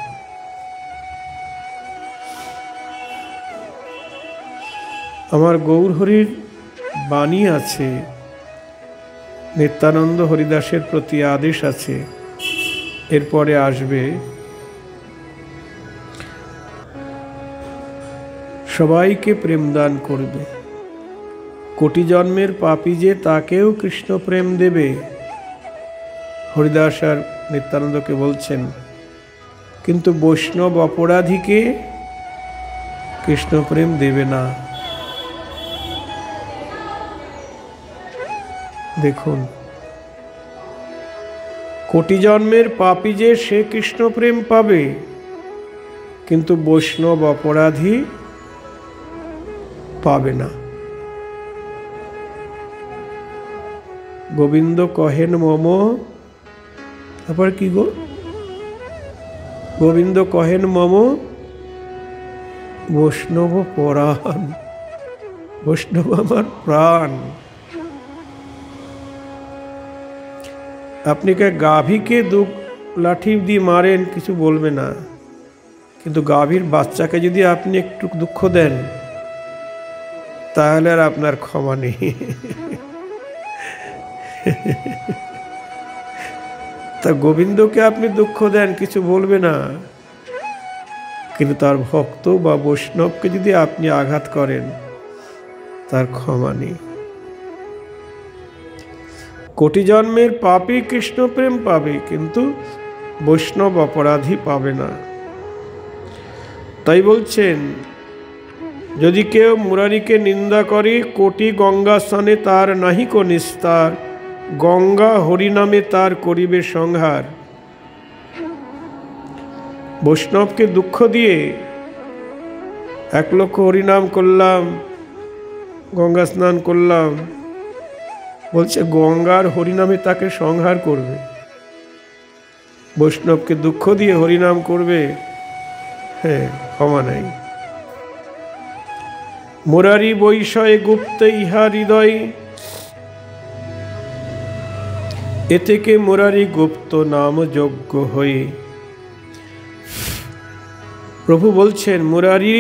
[SPEAKER 1] আমার গৌরহরির বাণী আছে, নিত্যানন্দ হরিদাসের প্রতি আদেশ আছে, এরপরে আসবে সবাইকে প্রেম দান করবে। কোটি জন্মের পাপী যে তাকেও কৃষ্ণ প্রেম দেবে। হরিদাস আর নিত্যানন্দকে বলছেন, কিন্তু বৈষ্ণব অপরাধীকে কৃষ্ণ প্রেম দেবে না। দেখুন, কোটি জন্মের পাপী যে সে কৃষ্ণ প্রেম পাবে, কিন্তু বৈষ্ণব অপরাধী পাবে না। গোবিন্দ কহেন মম, তারপর কি গো? গোবিন্দ কহেন মম বৈষ্ণব পরাণ, বৈষ্ণব আমার প্রাণ। আপনি কে গাভীকে লাঠি দিয়ে মারেন, কিছু বলবে না, কিন্তু গাভীর বাচ্চাকে যদি আপনি একটু দুঃখ দেন তাহলে আর আপনার ক্ষমা নেই। তা গোবিন্দকে আপনি দুঃখ দেন, কিছু বলবে না, কিন্তু তার ভক্ত বা বৈষ্ণবকে যদি আপনি আঘাত করেন তার ক্ষমা নেই। কোটি জন্মের পাপী কৃষ্ণ প্রেম পাবে, কিন্তু বৈষ্ণব অপরাধী পাবে না। তাই বলছেন, যদি কেউ মুরারিকে নিন্দা করে, কোটি গঙ্গা স্নানে তার নাহিক নিস্তার, গঙ্গা হরিনামে তার করিবে সংহার। বৈষ্ণবকে দুঃখ দিয়ে 1 লক্ষ হরিনাম করলাম, গঙ্গা স্নান করলাম, বলছে গঙ্গার হরিনামে তাকে সংহার করবে। বৈষ্ণবকে দুঃখ দিয়ে হরিনাম করবে, হ্যাঁ, ক্ষমা নাই। মুরারি বৈষয়ে গুপ্ত ইহা হৃদয়, এ থেকে মুরারি গুপ্ত নাম যোগ্য হয়ে। প্রভু বলছেন মুরারি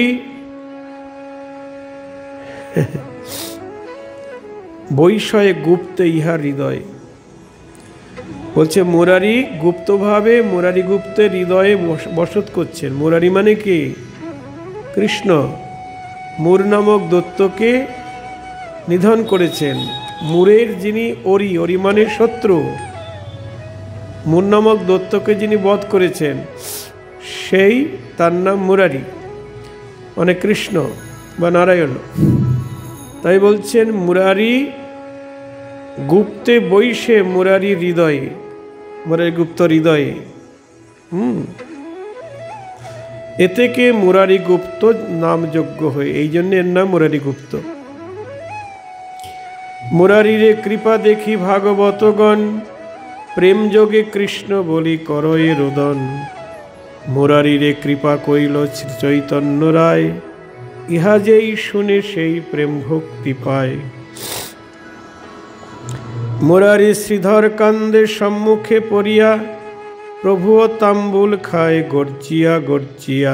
[SPEAKER 1] বৈষয়ে গুপ্ত ইহা হৃদয়, বলছে মুরারি গুপ্তভাবে, মুরারি গুপ্তের হৃদয়ে বসত করছেন। মুরারি মানে কি? কৃষ্ণ। মুর নামক দৈত্যকে নিধন করেছেন। মুরের যিনি অরি, অরি মানে শত্রু, মুর নামক দৈত্যকে যিনি বধ করেছেন সেই তার নাম মুরারি, মানে কৃষ্ণ বা নারায়ণ। তাই বলছেন মুরারি গুপ্তে বৈশে মুরারি হৃদয়ে, মুরারি গুপ্ত হৃদয়ে। এ থেকে মুরারি গুপ্ত নাম যোগ্য হয়ে, এই জন্য এর নাম মুরারি গুপ্ত। মুরারিরে কৃপা দেখি ভাগবতগণ, প্রেম যোগে কৃষ্ণ বলি করয়ে রোদন। মুরারিরে কৃপা কইল শ্রী চৈতন্য রায়, ইহা যেই শুনে সেই প্রেম ভক্তি পায়। মুরারি শ্রীধর কান্দে সম্মুখে পড়িয়া, প্রভুও তাম্বুল খায় গর্জিয়া গর্জিয়া।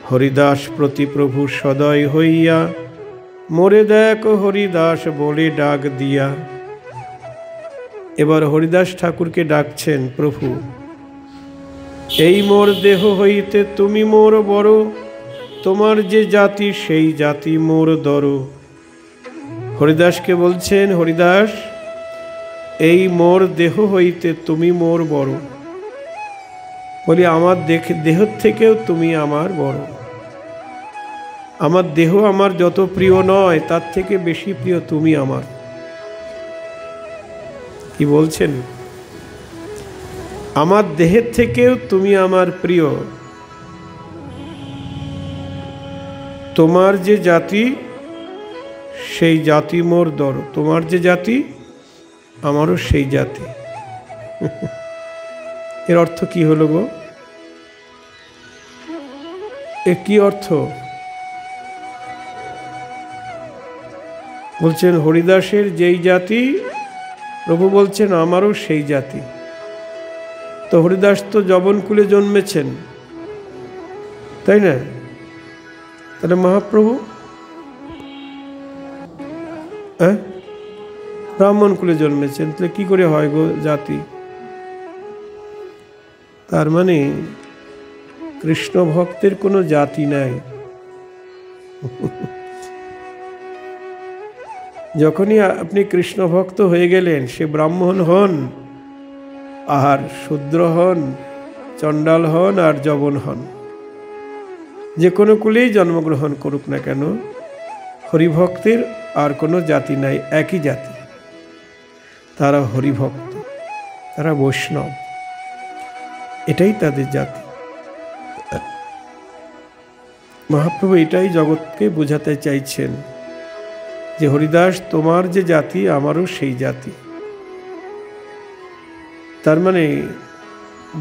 [SPEAKER 1] হরিদাস প্রতি প্রভু সদয় হইয়া, মোরে দেখ হরিদাস বলে ডাক দিয়া। এবার হরিদাস ঠাকুরকে ডাকছেন প্রভু, এই মোর দেহ হইতে তুমি মোর বড়, তোমার যে জাতি সেই জাতি মোর দর। হরিদাসকে বলছেন, হরিদাস এই মোর দেহ হইতে তুমি মোর বড়, বলি আমার দেহ থেকেও তুমি আমার বড়। আমার দেহ আমার যত প্রিয় নয় তার থেকে বেশি প্রিয় তুমি আমার। কি বলছেন? আমার দেহের থেকেও তুমি আমার প্রিয়। তোমার যে জাতি সেই জাতি মোর দর, তোমার যে জাতি আমারও সেই জাতি। এর অর্থ কি হলো গো? এর কি অর্থ? বলছেন হরিদাসের যেই জাতি, প্রভু বলছেন আমারও সেই জাতি। তো হরিদাস তো যবনকুলে জন্মেছেন, তাই না? তাহলে মহাপ্রভু ব্রাহ্মণ কুলে জন্মেছেন, তাহলে কি করে হয় গো জাতি? তার মানে কৃষ্ণ ভক্তের কোনো জাতি নাই। যখনই আপনি কৃষ্ণ ভক্ত হয়ে গেলেন, সে ব্রাহ্মণ হন আর শূদ্র হন, চণ্ডাল হন আর যবন হন, যে কোনো কুলেই জন্মগ্রহণ করুক না কেন, হরিভক্তের আর কোনো জাতি নাই, একই জাতি। তারা হরিভক্ত, তারা বৈষ্ণব, এটাই তাদের জাতি। মহাপ্রভু এটাই জগৎকে বোঝাতে চাইছেন যে হরিদাস তোমার যে জাতি আমারও সেই জাতি। তার মানে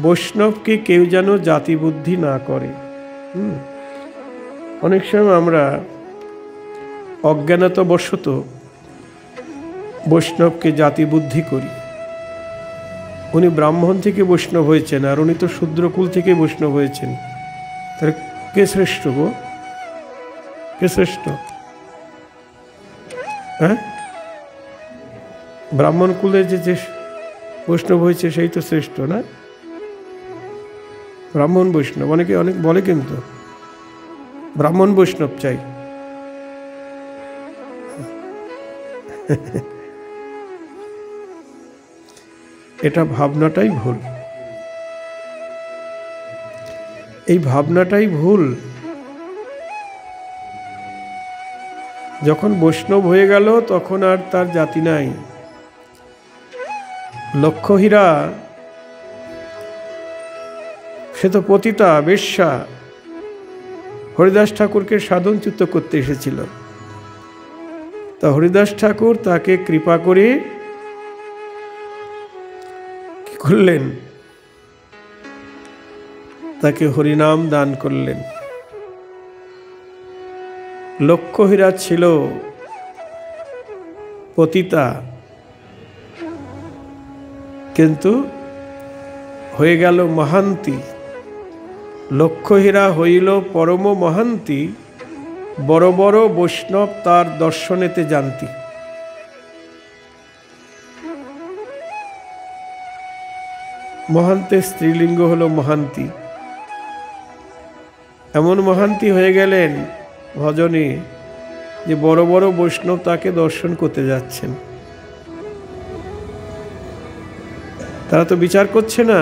[SPEAKER 1] বৈষ্ণবকে কেউ যেন জাতি বুদ্ধি না করে। অনেক সময় আমরা অজ্ঞানতাবশত বৈষ্ণবকে জাতি বুদ্ধি করি। উনি ব্রাহ্মণ থেকে বৈষ্ণব হয়েছেন, আর উনি তো শূদ্রকুল থেকে বৈষ্ণব হয়েছেন। তাহলে কে শ্রেষ্ঠ গো? কে শ্রেষ্ঠ? হ্যাঁ, ব্রাহ্মণ কুলে যে বৈষ্ণব হয়েছে সেই তো শ্রেষ্ঠ না? ব্রাহ্মণ বৈষ্ণব অনেকে অনেক বলে, কিন্তু ব্রাহ্মণ বৈষ্ণব চাই। এটা ভাবনাটাই ভুল। এই ভাবনাটাই ভুল। যখন বৈষ্ণব হয়ে গেল তখন আর তার জাতি নাই। লক্ষ্যহীরা সে তো পতিতা বেশ্যা, হরিদাস ঠাকুরকে সাধনচ্যুত করতে এসেছিল। তা হরিদাস ঠাকুর তাকে কৃপা করে কি করলেন? তাকে হরিনাম দান করলেন। লক্ষ্যহীরা ছিল পতিতা, কিন্তু হয়ে গেল মহান্তি। লক্ষ্যহীরা হইল পরম মহান্তি, বড় বড় বৈষ্ণব তার দর্শনেতে জানতি। মহান্তের স্ত্রীলিঙ্গ হলো মহান্তি। এমন মহান্তি হয়ে গেলেন ভজনে যে বড় বড় বৈষ্ণব তাকে দর্শন করতে যাচ্ছেন। তারা তো বিচার করছে না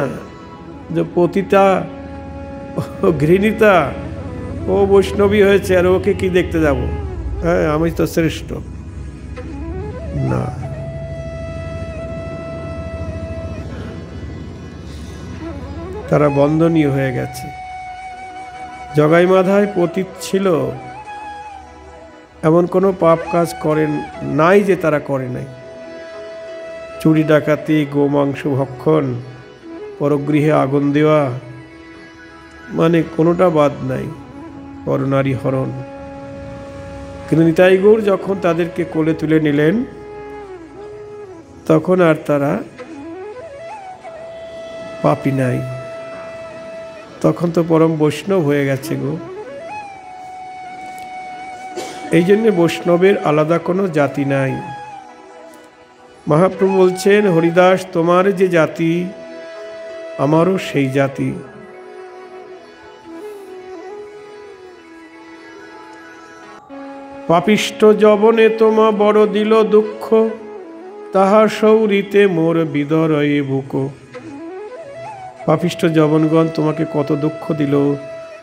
[SPEAKER 1] যে পতিতা ঘৃণিতা ও বৈষ্ণবী হয়েছে, আর ওকে কি দেখতে যাব? হ্যাঁ, আমি তো শ্রেষ্ঠ না। তারা বন্দনীয় হয়ে গেছে। জগাই মাধায় পতিত ছিল, এমন কোনো পাপ কাজ করেন নাই যে তারা করে নাই। চুরি ডাকাতি, গোমাংস ভক্ষণ, পরগৃহে আগুন দেওয়া, মানে কোনোটা বাদ নাই, পরনারী হরণ। কিন্তু নিতাই গৌর যখন তাদেরকে কোলে তুলে নিলেন তখন আর তারা পাপী নাই, তখন তো পরম বৈষ্ণব হয়ে গেছে গো। এই জন্য বৈষ্ণবের আলাদা কোনো জাতি নাই। মহাপ্রভু বলছেন, হরিদাস তোমার যে জাতি আমারও সেই জাতি। পাপিষ্ঠ যবনে তোমা বড় দিল দুঃখ, তাহার সৌরিতে মোর বিদরয়ে বুক। পাপিষ্ঠ যবনগণ তোমাকে কত দুঃখ দিল,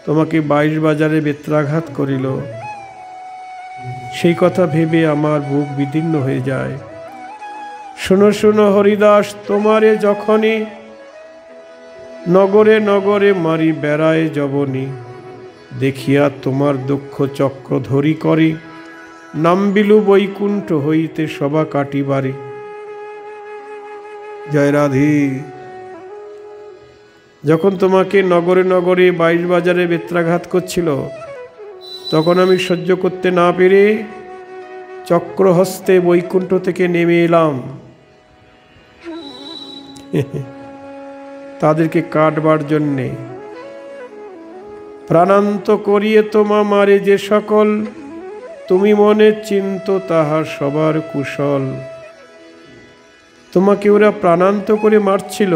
[SPEAKER 1] তোমাকে 22 বাজারে বেত্রাঘাত করিল, সেই কথা ভেবে আমার বুক বিদীর্ণ হয়ে যায়। শোনো শোনো হরিদাস, তোমারে যখনই নগরে নগরে মারি বেড়ায় যবনী, দেখিয়া তোমার দুঃখ চক্র ধরি করে, নামবিলু বৈকুণ্ঠ হইতে সবা কাটিবারে। জয় রাধে। যখন তোমাকে নগরে নগরে 22 বাজারে বেত্রাঘাত করছিল, তখন আমি সহ্য করতে না পেরে চক্রহস্তে বৈকুণ্ঠ থেকে নেমে এলাম তাদেরকে কাটবার জন্যে। প্রাণান্ত করিয়ে তোমা মারে যে সকল, তুমি মনে চিন্ত তাহার সবার কুশল। তোমাকে ওরা প্রাণান্ত করে মারছিল,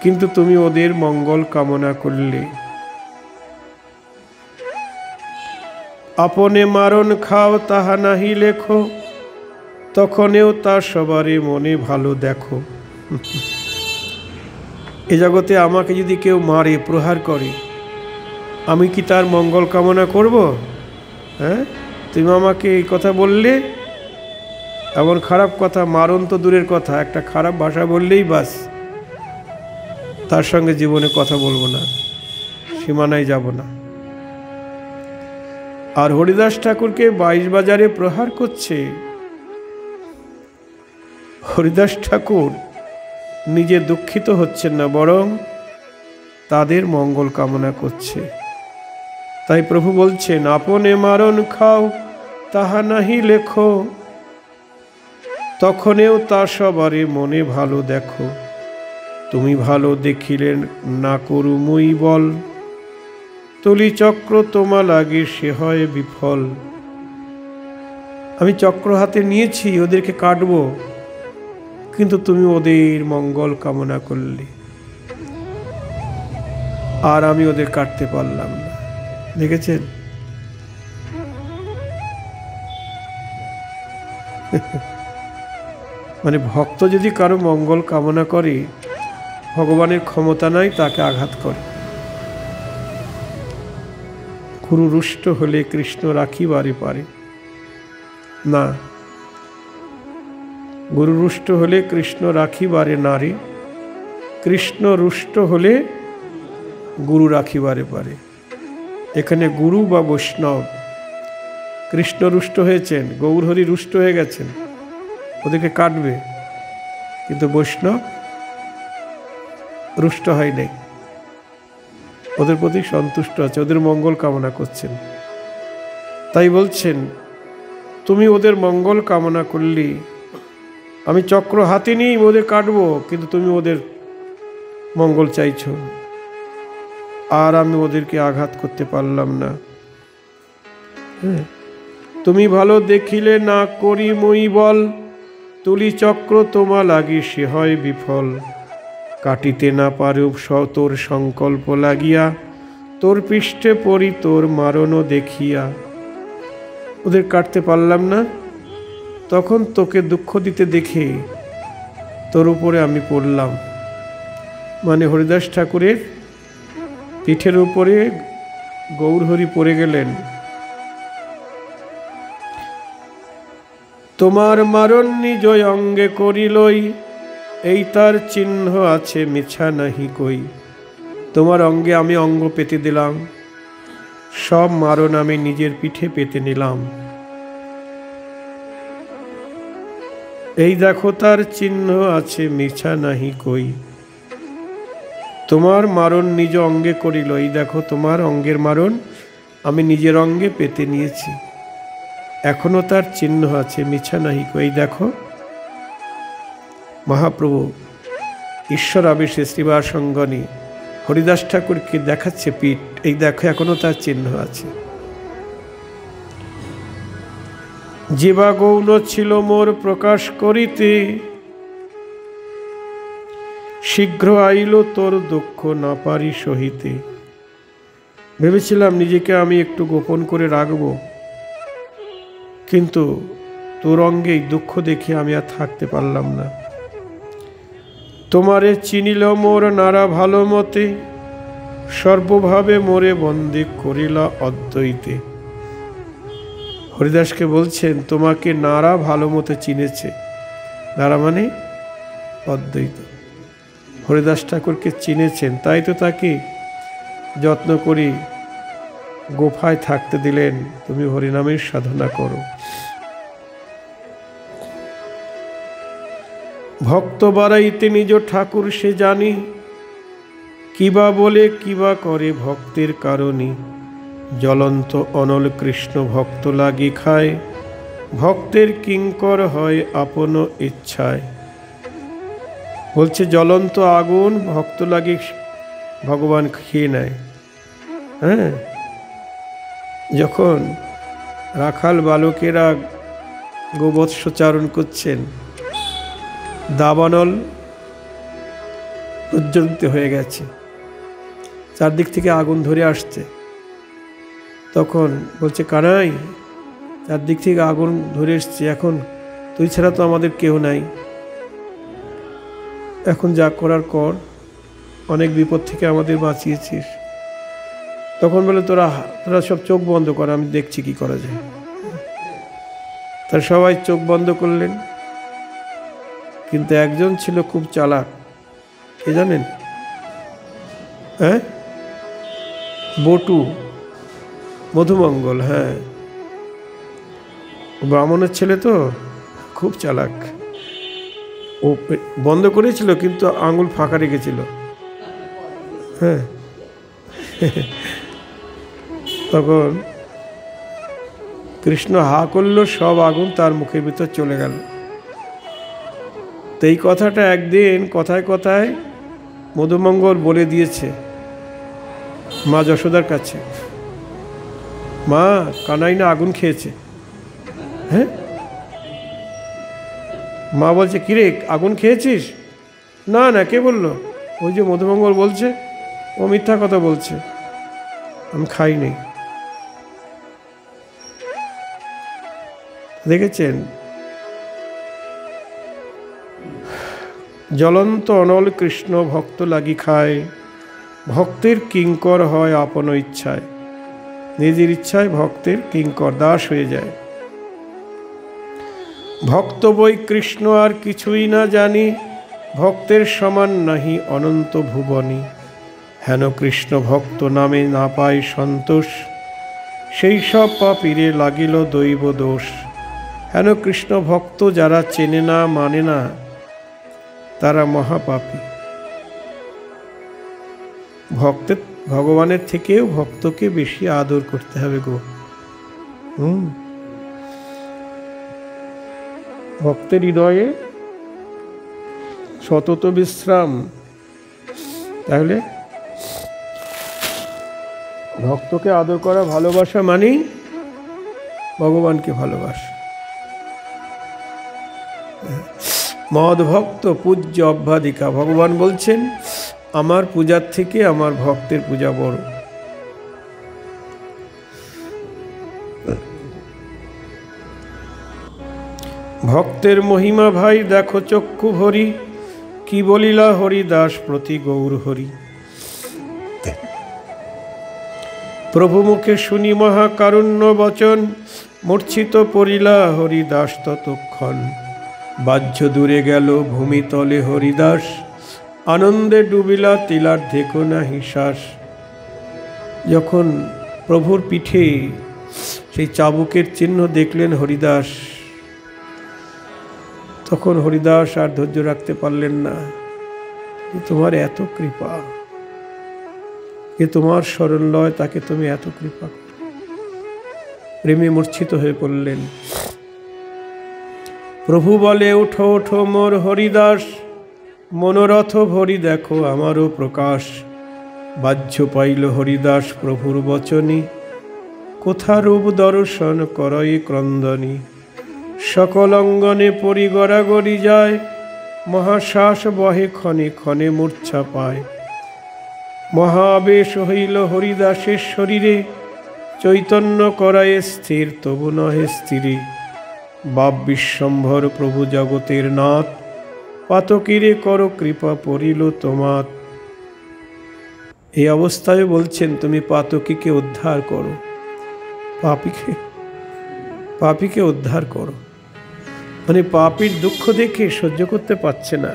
[SPEAKER 1] কিন্তু তুমি ওদের মঙ্গল কামনা করলে। আপনে মারণ খাও তাহা নাহি লেখো, তখনেও তা সবারই মনে ভালো দেখো। এ জগতে আমাকে যদি কেউ মারে, প্রহার করে, আমি কি তার মঙ্গল কামনা করব? হ্যাঁ, তুমি আমাকে এই কথা বললে, এমন খারাপ কথা, মারণ তো দূরের কথা, একটা খারাপ ভাষা বললেই বাস, তার সঙ্গে জীবনে কথা বলবো না, সীমানায় যাব না। আর হরিদাস ঠাকুরকে 22 বাজারে প্রহার করছে। হরিদাস ঠাকুর নিজে দুঃখিত হচ্ছেন না, বরং তাদের মঙ্গল কামনা করছে। তাই প্রভু বলছেন, আপনে মারণ খাও তাহা নাহি লেখো, তখনেও তা সবারে মনে ভালো দেখো। তুমি ভালো দেখিলে না করু মুই বল, তলি চক্র তোমা লাগে সে হয় বিফল। আমি চক্র হাতে নিয়েছি, ওদেরকে কাটবো, কিন্তু তুমি ওদের মঙ্গল কামনা করলে, আর আমি ওদের কাটতে পারলাম না। দেখেছেন? মানে ভক্ত যদি কারো মঙ্গল কামনা করে, ভগবানের ক্ষমতা নাই তাকে আঘাত করে। গুরু রুষ্ট হলে কৃষ্ণ রাখিবারে পারে না, গুরু রুষ্ট হলে কৃষ্ণ রাখিবারে নারে, কৃষ্ণ রুষ্ট হলে গুরু রাখিবারে পারে। এখানে গুরু বা বৈষ্ণব, কৃষ্ণ রুষ্ট হয়েছেন, গৌরহরি রুষ্ট হয়ে গেছেন, ওদেরকে কাটবে, কিন্তু বৈষ্ণব রুষ্ট হয় নাই, ওদের প্রতি সন্তুষ্ট আছে, ওদের মঙ্গল কামনা করছেন। তাই বলছেন, তুমি ওদের মঙ্গল কামনা করলি, আমি চক্র হাতে নিই ওদের কাটবো, কিন্তু তুমি ওদের মঙ্গল চাইছো, আর আমি ওদেরকে আঘাত করতে পারলাম না। তুমি ভালো দেখিলে না করি মই বল, তুলি চক্র তোমা লাগি সে হয় বিফল। কাটিতে না পারুব তোর সংকল্প লাগিয়া, তোর পৃষ্ঠে পড়ি তোর মারণ দেখিয়া। ওদের কাটতে পারলাম না, তখন তোকে দুঃখ দিতে দেখে তোর উপরে আমি পড়লাম। মানে হরিদাস ঠাকুরের পিঠের উপরে গৌরহরি পড়ে গেলেন। তোমার মারণ নিজ অঙ্গে করিলই, এই তার চিহ্ন আছে মিছা নাহি কই। তোমার অঙ্গে আমি অঙ্গ পেতে দিলাম, সব মারণ আমি নিজের পিঠে পেতে নিলাম। এই দেখো তার চিহ্ন আছে মিছা নাহি কই। তোমার মারণ নিজ অঙ্গে করিল, এই দেখো তোমার অঙ্গের মারণ আমি নিজের অঙ্গে পেতে নিয়েছি, এখনো তার চিহ্ন আছে মিছা নাহি কই। দেখো মহাপ্রভু ঈশ্বর আবেশে শ্রীবাস সঙ্গনী হরিদাস ঠাকুরকে দেখাচ্ছে পিঠ, এই দেখো এখনো তার চিহ্ন আছে। জীবা গৌণ ছিল মোর প্রকাশ করিতে, শীঘ্র আইল তোর দুঃখ না পারি সহিতে। ভেবেছিলাম নিজেকে আমি একটু গোপন করে রাখবো, কিন্তু তোর অঙ্গেই দুঃখ দেখে আমি আর থাকতে পারলাম না। তোমারে চিনিল মোর নারা ভালো মতে, সর্বভাবে মোরে বন্দী করিলা অদ্বৈতে। হরিদাসকে বলছেন, তোমাকে নারা ভালো মতো চিনেছে, নারা মানে অদ্বৈত। হরিদাস ঠাকুরকে চিনেছেন, তাই তো তাকে যত্ন করি গোফায় থাকতে দিলেন, তুমি হরিনামের সাধনা করো। ভক্ত বাড়াইতে নিজ ঠাকুর সে জানি, কিবা বলে কিবা করে ভক্তের কারণে। জ্বলন্ত অনল কৃষ্ণ ভক্ত লাগি খায়, ভক্তের কিঙ্কর হয় আপন ইচ্ছায়। বলছে জ্বলন্ত আগুন ভক্ত লাগি ভগবান খেয়ে নেয়। হ্যাঁ, যখন রাখাল বালকেরা গোবৎস চারণ করছেন, দাবানল প্রজ্বলিত হয়ে গেছে, চারদিক থেকে আগুন ধরে আসছে, তখন বলছে কানাই চারদিক থেকে আগুন ধরে এসছে, এখন তুই ছাড়া তো আমাদের কেউ নাই, এখন যা করার কর, অনেক বিপদ থেকে আমাদের বাঁচিয়েছিস। তখন বলে তোরা সব চোখ বন্ধ কর, আমি দেখছি কি করা যায়। তার সবাই চোখ বন্ধ করলেন, কিন্তু একজন ছিল খুব চালাক, কে জানেন? হ্যাঁ, বটু, মধুমঙ্গল। হ্যাঁ, ব্রাহ্মণের ছেলে তো খুব চালাক, ও বন্ধ করেছিল কিন্তু আঙুল ফাঁকা রেখেছিল। হ্যাঁ, তখন কৃষ্ণ হা করল, সব আগুন তার মুখের ভিতর চলে গেল। তো এই কথাটা একদিন কথায় কথায় মধুমঙ্গল বলে দিয়েছে মা যশোদার কাছে, মা কানাই না আগুন খেয়েছে। হ্যাঁ, মা বলছে কিরে আগুন খেয়েছিস? না না, কে বললো? ওই যে মধুমঙ্গল বলছে, ও মিথ্যা কথা বলছে, আমি খাইনি। দেখেছেন, জ্বলন্ত অনল কৃষ্ণ ভক্ত লাগি খায়, ভক্তের কিঙ্কর হয় আপন ইচ্ছায়। নিজের ইচ্ছায় ভক্তের কিঙ্কর দাস হয়ে যায়। ভক্ত বই কৃষ্ণ আর কিছুই না জানি, ভক্তের সমান নাহি অনন্ত ভুবনী। হেন কৃষ্ণ ভক্ত নামে না পায় সন্তোষ, সেই সব পাপীরে লাগিল দৈব দোষ। হেন কৃষ্ণ ভক্ত যারা চেনে না মানে না, তারা মহাপাপী। ভগবানের থেকেও ভক্তকে বেশি আদর করতে হবে গো। ভক্তের হৃদয়ে সতত বিশ্রাম। তাহলে ভক্তকে আদর করা ভালোবাসা মানেই ভগবানকে ভালোবাসা। মদ ভক্ত পূজ্য অভ্যাদিকা, ভগবান বলছেন আমার পূজার থেকে আমার ভক্তের পূজা বড়। ভক্তের মহিমা ভাই দেখো চক্ষু ভরি, কি বলিলা হরিদাস প্রতি গৌর হরি। প্রভু মুখে শুনি মহাকারুণ্য বচন, মূর্ছিত পড়িলা হরিদাস ততক্ষণ। বাহ্য দূরে গেল ভূমিতলে হরিদাস, আনন্দে ডুবিলা তিলার দেখো না হিসাস। যখন প্রভুর পিঠে সেই চাবুকের চিহ্ন দেখলেন হরিদাস, তখন হরিদাস আর ধৈর্য রাখতে পারলেন না। তোমার এত কৃপা, যে তোমার শরণ লয় তাকে তুমি এত কৃপা করো। প্রেমে মূর্ছিত হয়ে পড়লেন। প্রভু বলে ওঠো ওঠো মোর হরিদাস, মনোরথ ভরি দেখো আমারও প্রকাশ। বাহ্য পাইল হরিদাস প্রভুর বচনী, কোথা রূপ দর্শন করই ক্রন্দনী। সকল অঙ্গনে পরি গড়াগড়ি যায়, মহাশ্বাস বহে ক্ষণে ক্ষণে মূর্ছা পায়। মহাবেশ হইল হরিদাসের শরীরে, চৈতন্য করায় স্থির তবু নহে স্থিরে। বাপ বিশ্বম্ভর প্রভু জগতের নাথ, পাতকীরে কর কৃপা পড়িল তোমার। এই অবস্থায় বলছেন তুমি পাতকীকে উদ্ধার করো, পাপীকে উদ্ধার করো। মানে পাপীর দুঃখ দেখে সহ্য করতে পারছে না।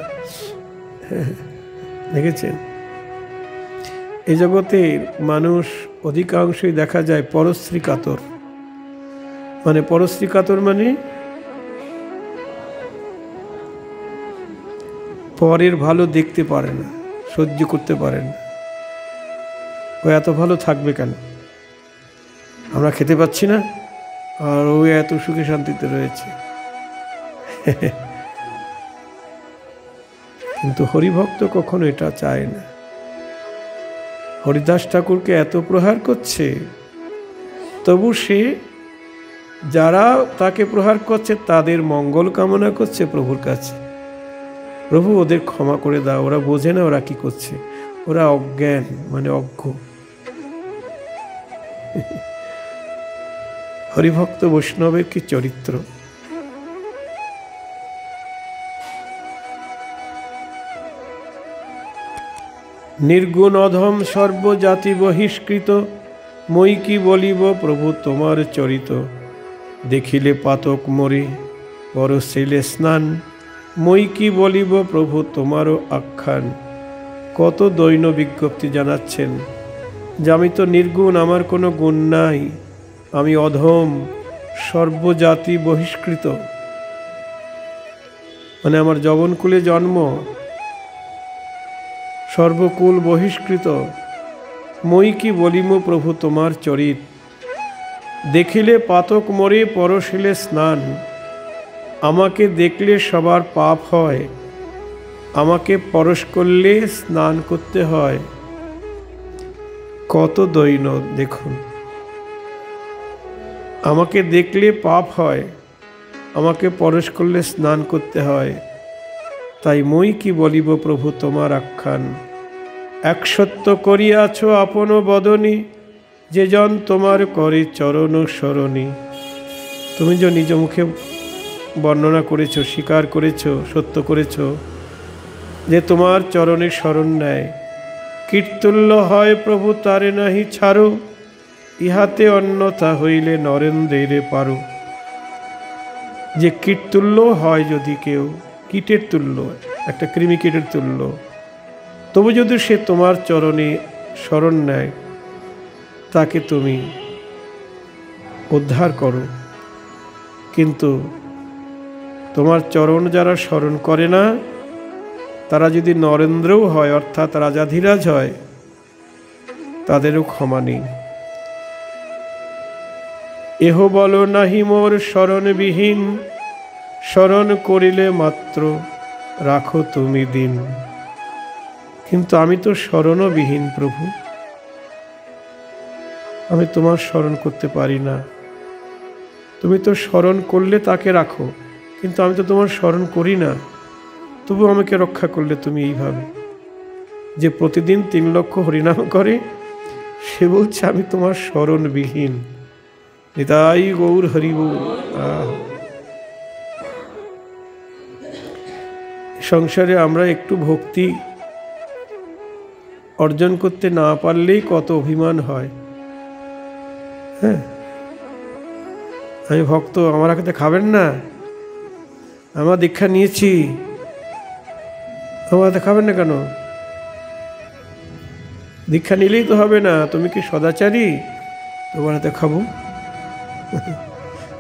[SPEAKER 1] দেখেছেন, এই জগতের মানুষ অধিকাংশই দেখা যায় পরশ্রী কাতর। মানে পরশ্রী কাতর মানে পরের ভালো দেখতে পারে না, সহ্য করতে পারে না। ও এত ভালো থাকবে কেন, আমরা খেতে পাচ্ছি না, আর ও এত সুখে শান্তিতে রয়েছে। কিন্তু হরিভক্ত কখনো এটা চায় না। হরিদাস ঠাকুরকে এত প্রহার করছে, তবু সে যারা তাকে প্রহার করছে তাদের মঙ্গল কামনা করছে প্রভুর কাছে। প্রভু ওদের ক্ষমা করে দাও, ওরা বোঝে না ওরা কি করছে, ওরা অজ্ঞান মানে অজ্ঞ। হরিভক্ত বৈষ্ণবের কি চরিত্র! নির্গুণ অধম সর্বজাতি বহিষ্কৃত, মই কি বলিব প্রভু তোমার চরিত। দেখিলে পাতক মরে পরশিলে স্নান, মই কি বলিব প্রভু তোমারও আখ্যান। কত দৈন্য বিজ্ঞপ্তি জানাচ্ছেন যে আমি তো নির্গুণ, আমার কোনো গুণ নাই, আমি অধম সর্বজাতি বহিষ্কৃত। মানে আমার যবনকুলে জন্ম, সর্বকুল বহিষ্কৃত। মই কি বলিম প্রভু তোমার চরিত। দেখিলে পাতক মরে পরশিলে স্নান, আমাকে দেখলে সবার পাপ হয়, আমাকে পরশ করলে স্নান করতে হয়। কত দৈন্য দেখুন, আমাকে দেখলে পাপ হয়, আমাকে পরশ করলে স্নান করতে হয়। তাই মই কি বলিব প্রভু তোমার আখ্যান, এক সত্য করিয়াছ আপন বদনে, যে জন তোমার করে চরণ শরণী। তুমি যে নিজ মুখে বর্ণনা করেছ, স্বীকার করেছ, সত্য করেছ যে তোমার চরণে শরণ নেয়। কীর্তুল্য হয় প্রভু তারে নাহি ছাড়ো, ইহাতে অন্যথা হইলে নরেন্দ্রে পারো। যে কীটতুল্য হয় যদি কেউ, কীটের তুল্য, একটা কৃমি কীটের তুল্য, তবু যদি সে তোমার চরণে শরণ নেয়, তাকে তুমি উদ্ধার করো। কিন্তু তোমার চরণ যারা স্মরণ করে না, তারা যদি নরেন্দ্রও হয়, অর্থাৎ রাজাধিরাজ হয়, তাদেরও ক্ষমা নেই। এহ বল নাহি মোর শরণবিহীন, শরণ করিলে মাত্র রাখো তুমি দিন। কিন্তু আমি তো শরণবিহীন প্রভু, আমি তোমার স্মরণ করতে পারি না। তুমি তো স্মরণ করলে তাকে রাখো, কিন্তু আমি তো তোমার স্মরণ করি না। তবু আমাকে রক্ষা করলে তুমি এইভাবে। যে প্রতিদিন 3 লক্ষ হরিনাম করে, সে বলছে আমি তোমার স্মরণবিহীন। নিতাই গৌর হরি বল। সংসারে আমরা একটু ভক্তি অর্জন করতে না পারলেই কত অভিমান হয়। হ্যাঁ, আমি ভক্ত, আমার হাতে খাবেন না, আমার দীক্ষা নিয়েছি, আমার হাতে খাবেন না কেন? দীক্ষা নিলেই তো হবে না, তুমি কি সদাচারী তোমার হাতে খাবো?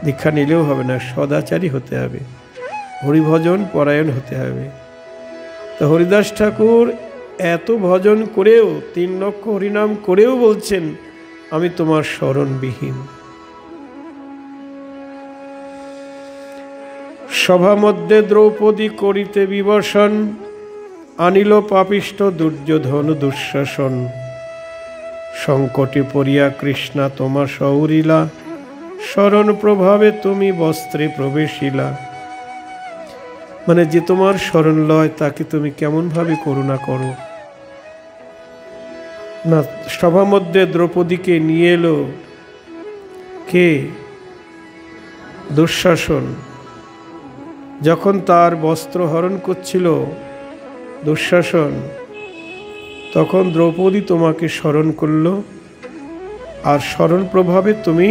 [SPEAKER 1] দীক্ষা নিলেও হবে না, সদাচারী হতে হবে, হরিভজন পরায়ণ হতে হবে। তো হরিদাস ঠাকুর এত ভজন করেও, 3 লক্ষ হরিনাম করেও বলছেন আমি তোমার শরণবিহীন। সভা মধ্যে দ্রৌপদী করিতে বিবসন, আনিল পাপিষ্ঠ দুর্যোধন দুঃশাসন। সংকটে পড়িয়া কৃষ্ণা তোমা সৌরিলা, শরণ প্রভাবে তুমি বস্ত্রে প্রবেশিলা। মানে যে তোমার শরণ লয়, তাকে তুমি কেমনভাবে করুণা করো না। সভা মধ্যে দ্রৌপদীকে নিয়ে এলো কে? দুঃশাসন। যখন তার বস্ত্র হরণ করছিল দুঃশাসন, তখন দ্রৌপদী তোমাকে স্মরণ করল, আর স্মরণ প্রভাবে তুমি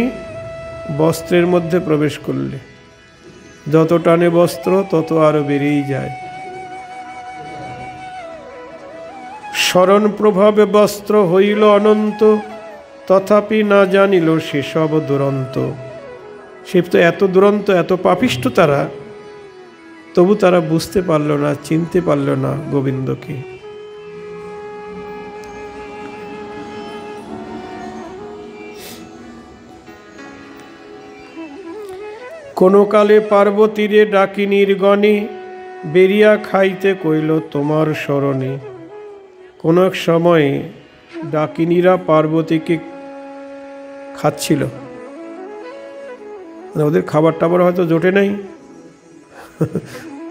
[SPEAKER 1] বস্ত্রের মধ্যে প্রবেশ করলে। যত টানে বস্ত্র তত আরো বেড়েই যায়। স্মরণ প্রভাবে বস্ত্র হইল অনন্ত, তথাপি না জানিল সেসব দুরন্ত। সে তো এত দুরন্ত, এত পাপিষ্ঠ তারা, তবু তারা বুঝতে পারল না, চিনতে পারল না গোবিন্দকে। কোন কালে পার্বতীরে ডাকিনীর গণে, বেরিয়া খাইতে কইল তোমার শরণে। কোন এক সময়ে ডাকিনীরা পার্বতীকে খাচ্ছিল, ওদের খাবার টাবার হয়তো জোটে নাই,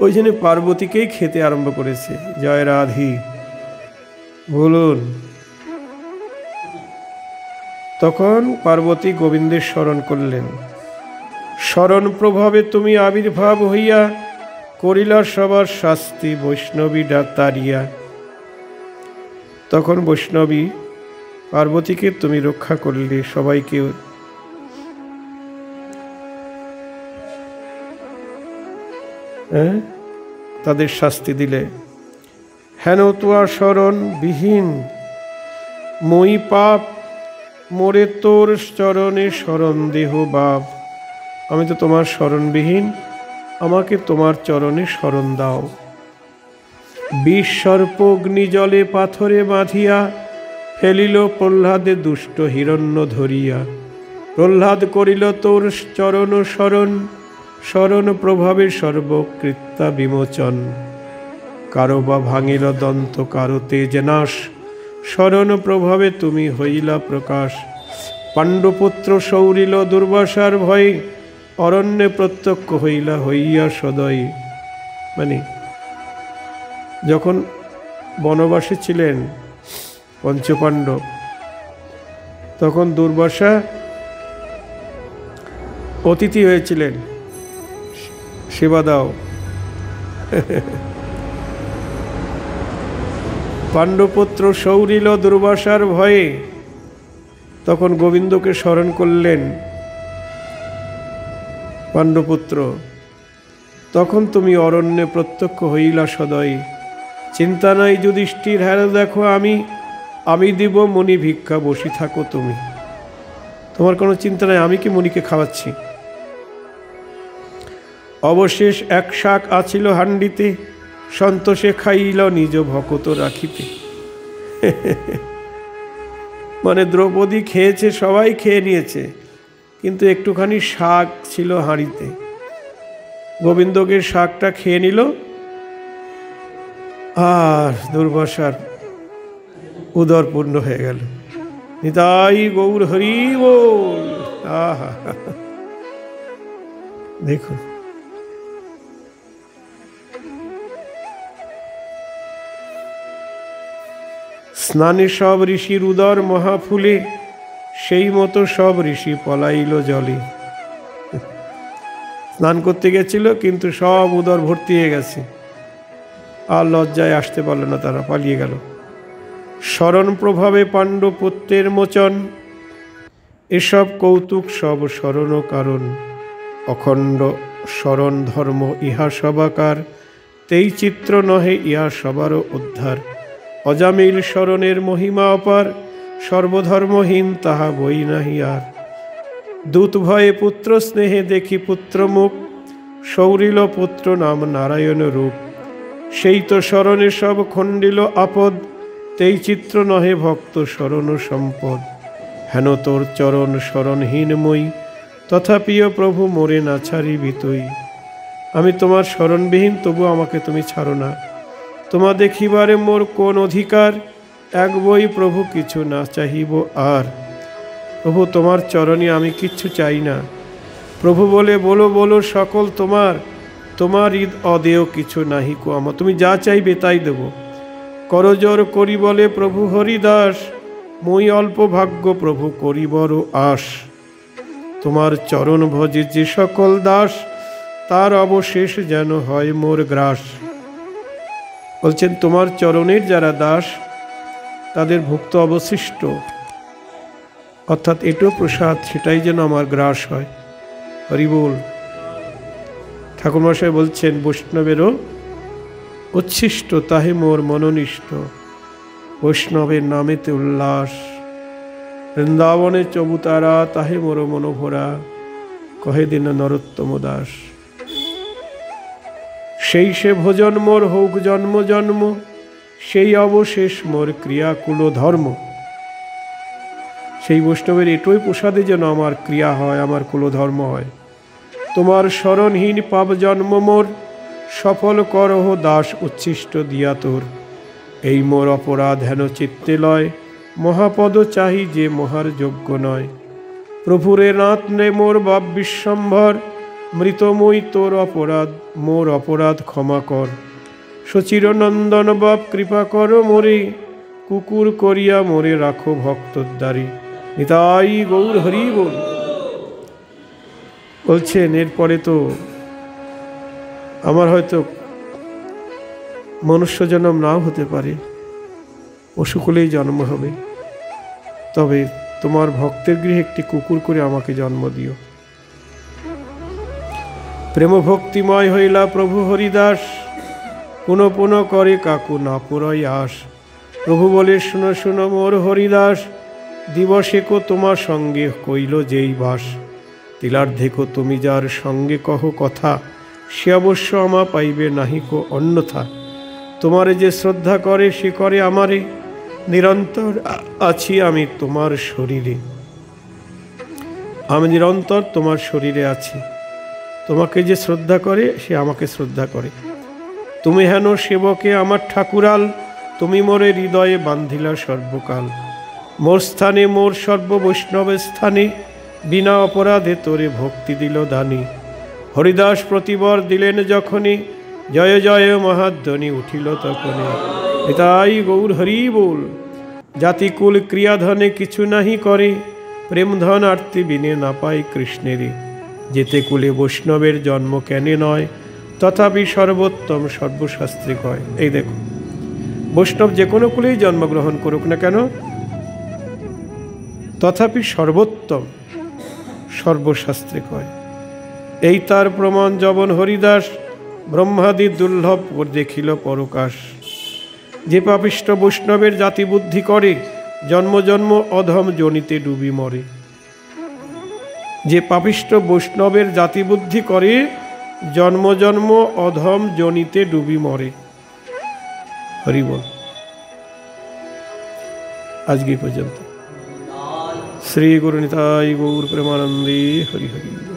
[SPEAKER 1] ওই জন্য পার্বতীকেই খেতে আরম্ভ করেছে। জয় রাধি বলুন। তখন পার্বতী গোবিন্দের স্মরণ করলেন। স্মরণ প্রভাবে তুমি আবির্ভাব হইয়া, করিলা সবার শাস্তি বৈষ্ণবী তারিয়া। তখন বৈষ্ণবী পার্বতীকে তুমি রক্ষা করলে, সবাইকে তাদের শাস্তি দিলে। হেন তোয়া শরণ বিহীন, মই পাপ মোরে তোর চরণে শরণ দেহ বাপ। আমি তো তোমার শরণবিহীন, আমাকে তোমার চরণে শরণ দাও। বিষ সর্প অগ্নি জলে পাথরে বাঁধিয়া, ফেলিল প্রহ্লাদে দুষ্ট হিরণ্য ধরিয়া। প্রহ্লাদ করিল তোর চরণ শরণ, শরণ প্রভাবে সর্বকৃত্যা বিমোচন। কারো বা ভাঙিল দন্ত, কারো তেজ নাশ, শরণ প্রভাবে তুমি হইলা প্রকাশ। পাণ্ডুপুত্র সৌরিল দুর্বাসার ভয়ে, অরণ্যে প্রত্যক্ষ হইলা হইয়া সদয়। মানে যখন বনবাসে ছিলেন পঞ্চপাণ্ডব, তখন দুর্বাসা অতিথি হয়েছিলেন, সেবা দাও। পাণ্ডুপুত্র সৌরিল দুর্বাসার ভয়ে, তখন গোবিন্দকে স্মরণ করলেন পাণ্ডুপুত্র, তখন তুমি অরণ্যে প্রত্যক্ষ হইলা সদয়। চিন্তা নাই যুধিষ্ঠির, হ্যাঁ দেখো আমি দিব মণি ভিক্ষা, বসি থাকো তুমি। তোমার কোনো চিন্তা নাই, আমি কি মণিকে খাওয়াচ্ছি। অবশেষ এক শাক আছিল হান্ডিতে, সন্তোষে খাইল নিজ ভকত রাখিতে। মানে দ্রৌপদী খেয়েছে, সবাই খেয়ে নিয়েছে, কিন্তু একটুখানি শাক ছিল হাঁড়িতে। গোবিন্দকে শাকটা খেয়ে নিল, আর দুর্বাসার উদর পূর্ণ হয়ে গেল। নিতাই গৌর হরি বল। আহা, দেখুন স্নানে সব ঋষির উদর মহাফুলে, সেই মতো সব ঋষি পলাইল জলে। স্নান করতে গেছিল, কিন্তু সব উদর ভর্তি হয়ে গেছে, আর লজ্জায় আসতে পারল না, তারা পালিয়ে গেল। শরণ প্রভাবে পাণ্ডুপুত্রের মোচন, এসব কৌতুক সব শরণ কারণ। অখণ্ড শরণ ধর্ম ইহা সবাকার, তেই চিত্র নহে ইহা সবারও উদ্ধার। অজামিল শরণের মহিমা অপার, সর্বধর্মহীন তাহা বই নাহি আর। দূত ভয়ে পুত্র স্নেহে দেখি পুত্র মুখ, সৌরিল পুত্র নাম নারায়ণ রূপ। সেই তো শরণে সব খণ্ডিল আপদ, তেই চিত্র নহে ভক্ত শরণ সম্পদ। হেন তোর চরণ শরণহীনময়ী, তথাপিও প্রভু মোরে না ছাড়িবি তুই। আমি তোমার শরণবিহীন, তবু আমাকে তুমি ছাড়ো না। তোমা দেখিবারে মোর কোন অধিকার, এক বই প্রভু কিছু না চাহিব আর। প্রভু তোমার চরণে আমি কিচ্ছু চাই না। প্রভু বলে বলো বলো সকল তোমার, তোমার ঈদ অদেয় কিছু নাহি কো আমার। তুমি যা চাইবে তাই দেব। করজোর করি বলে প্রভু হরিদাস, মই অল্প ভাগ্য প্রভু করি বড় আশ। তোমার চরণ ভজে যে সকল দাস, তার অবশেষ যেন হয় মোর গ্রাস। বলছেন তোমার চরণের যারা দাস, তাদের ভুক্ত অবশিষ্ট, অর্থাৎ এটাও প্রসাদ, সেটাই যেন আমার গ্রাস হয়। হরি বল। ঠাকুরমশাই বলছেন বৈষ্ণবেরও উচ্ছিষ্ট, তাহে মোর মনোনিষ্ট। বৈষ্ণবের নামেতে উল্লাস, বৃন্দাবনে চবুতারা, তাহে মোর মনোভরা। কহে দিন নরোত্তম দাস। সেই সে ভোজন মোর হোক জন্ম জন্ম, সেই অবশেষ মোর ক্রিয়াকুল ধর্ম। সেই বৈষ্ণবের এটোই প্রসাদে যেন আমার ক্রিয়া হয়, আমার কুলধর্ম হয়। তোমার শরণহীন পাপ জন্ম মোর, সফল করহ দাস উচ্ছিষ্ট দিয়া তোর। এই মোর অপরাধ হেন চিত্তে লয়, মহাপদ চাহি যে মহার যোগ্য নয়। প্রভুরে নাথ নে মোর বাপ বিশ্বম্ভর, মৃতময়ী তোর অপরাধ মোর অপরাধ ক্ষমা কর। সচিরনন্দন বাপ কৃপা কর মোরে, কুকুর করিয়া মোরে রাখো ভক্তদ্বারে। নিতাই গৌর হরি বল। বলছেন এরপরে তো আমার হয়তো মনুষ্য জন্ম নাও হতে পারে, পশুকুলেই জন্ম হবে, তবে তোমার ভক্তের গৃহে একটি কুকুর করে আমাকে জন্ম দিও। প্রেম ভক্তিময় হইলা প্রভু হরিদাস, পুনঃ পুনঃ করে কাকু না পুরই আস। প্রভু বলে শুনো শুনো মোর হরিদাস, দিবসে কো তোমার সঙ্গে কইল যেই বাস। তিলার্ধেকো তুমি যার সঙ্গে কহ কথা, সে অবশ্য আমা পাইবে নাহিকো অন্যথা। তোমারে যে শ্রদ্ধা করে সে করে আমারে, নিরন্তর আছি আমি তোমার শরীরে। আমি নিরন্তর তোমার শরীরে আছি। তোমাকে যে শ্রদ্ধা করে সে আমাকে শ্রদ্ধা করে। তুমি হেন সেবকে আমার ঠাকুরাল, তুমি মোরে হৃদয়ে বান্ধিলা সর্বকাল। মোর স্থানে মোর সর্ব বৈষ্ণবের স্থানে, বিনা অপরাধে তোরে ভক্তি দিল দানি। হরিদাস প্রতিবর দিলেন যখনই, জয় জয় মহাধ্বনি উঠিল তখনই। এটাই গৌর হরি বল। জাতিকুল ক্রিয়াধনে কিছু নাহি করে, প্রেমধন আরতি বিনে না পায় কৃষ্ণেরে। যেতে কুলে বৈষ্ণবের জন্ম কেনে নয়, তথাপি সর্বোত্তম সর্বশাস্ত্রে কয়। এই দেখো, বৈষ্ণব যে কোনো কুলেই জন্মগ্রহণ করুক না কেন, তথাপি সর্বোত্তম সর্বশাস্ত্রে কয়। এই তার প্রমাণ যবন হরিদাস ব্রহ্মাদি দুর্লভ দেখিল পরকাশ। যে পাপিষ্ঠ বৈষ্ণবের জাতি বুদ্ধি করে, জন্ম জন্ম অধম জনিতে ডুবি মরে। যে পাপিষ্ঠ বৈষ্ণবের জাতি বুদ্ধি করে, জন্ম জন্ম অধম জনিতে ডুবি মরে। হরি বল। আজকে পর্যন্ত। শ্রী গুরু নিতাই গৌর প্রেমানন্দে। হরি হরি।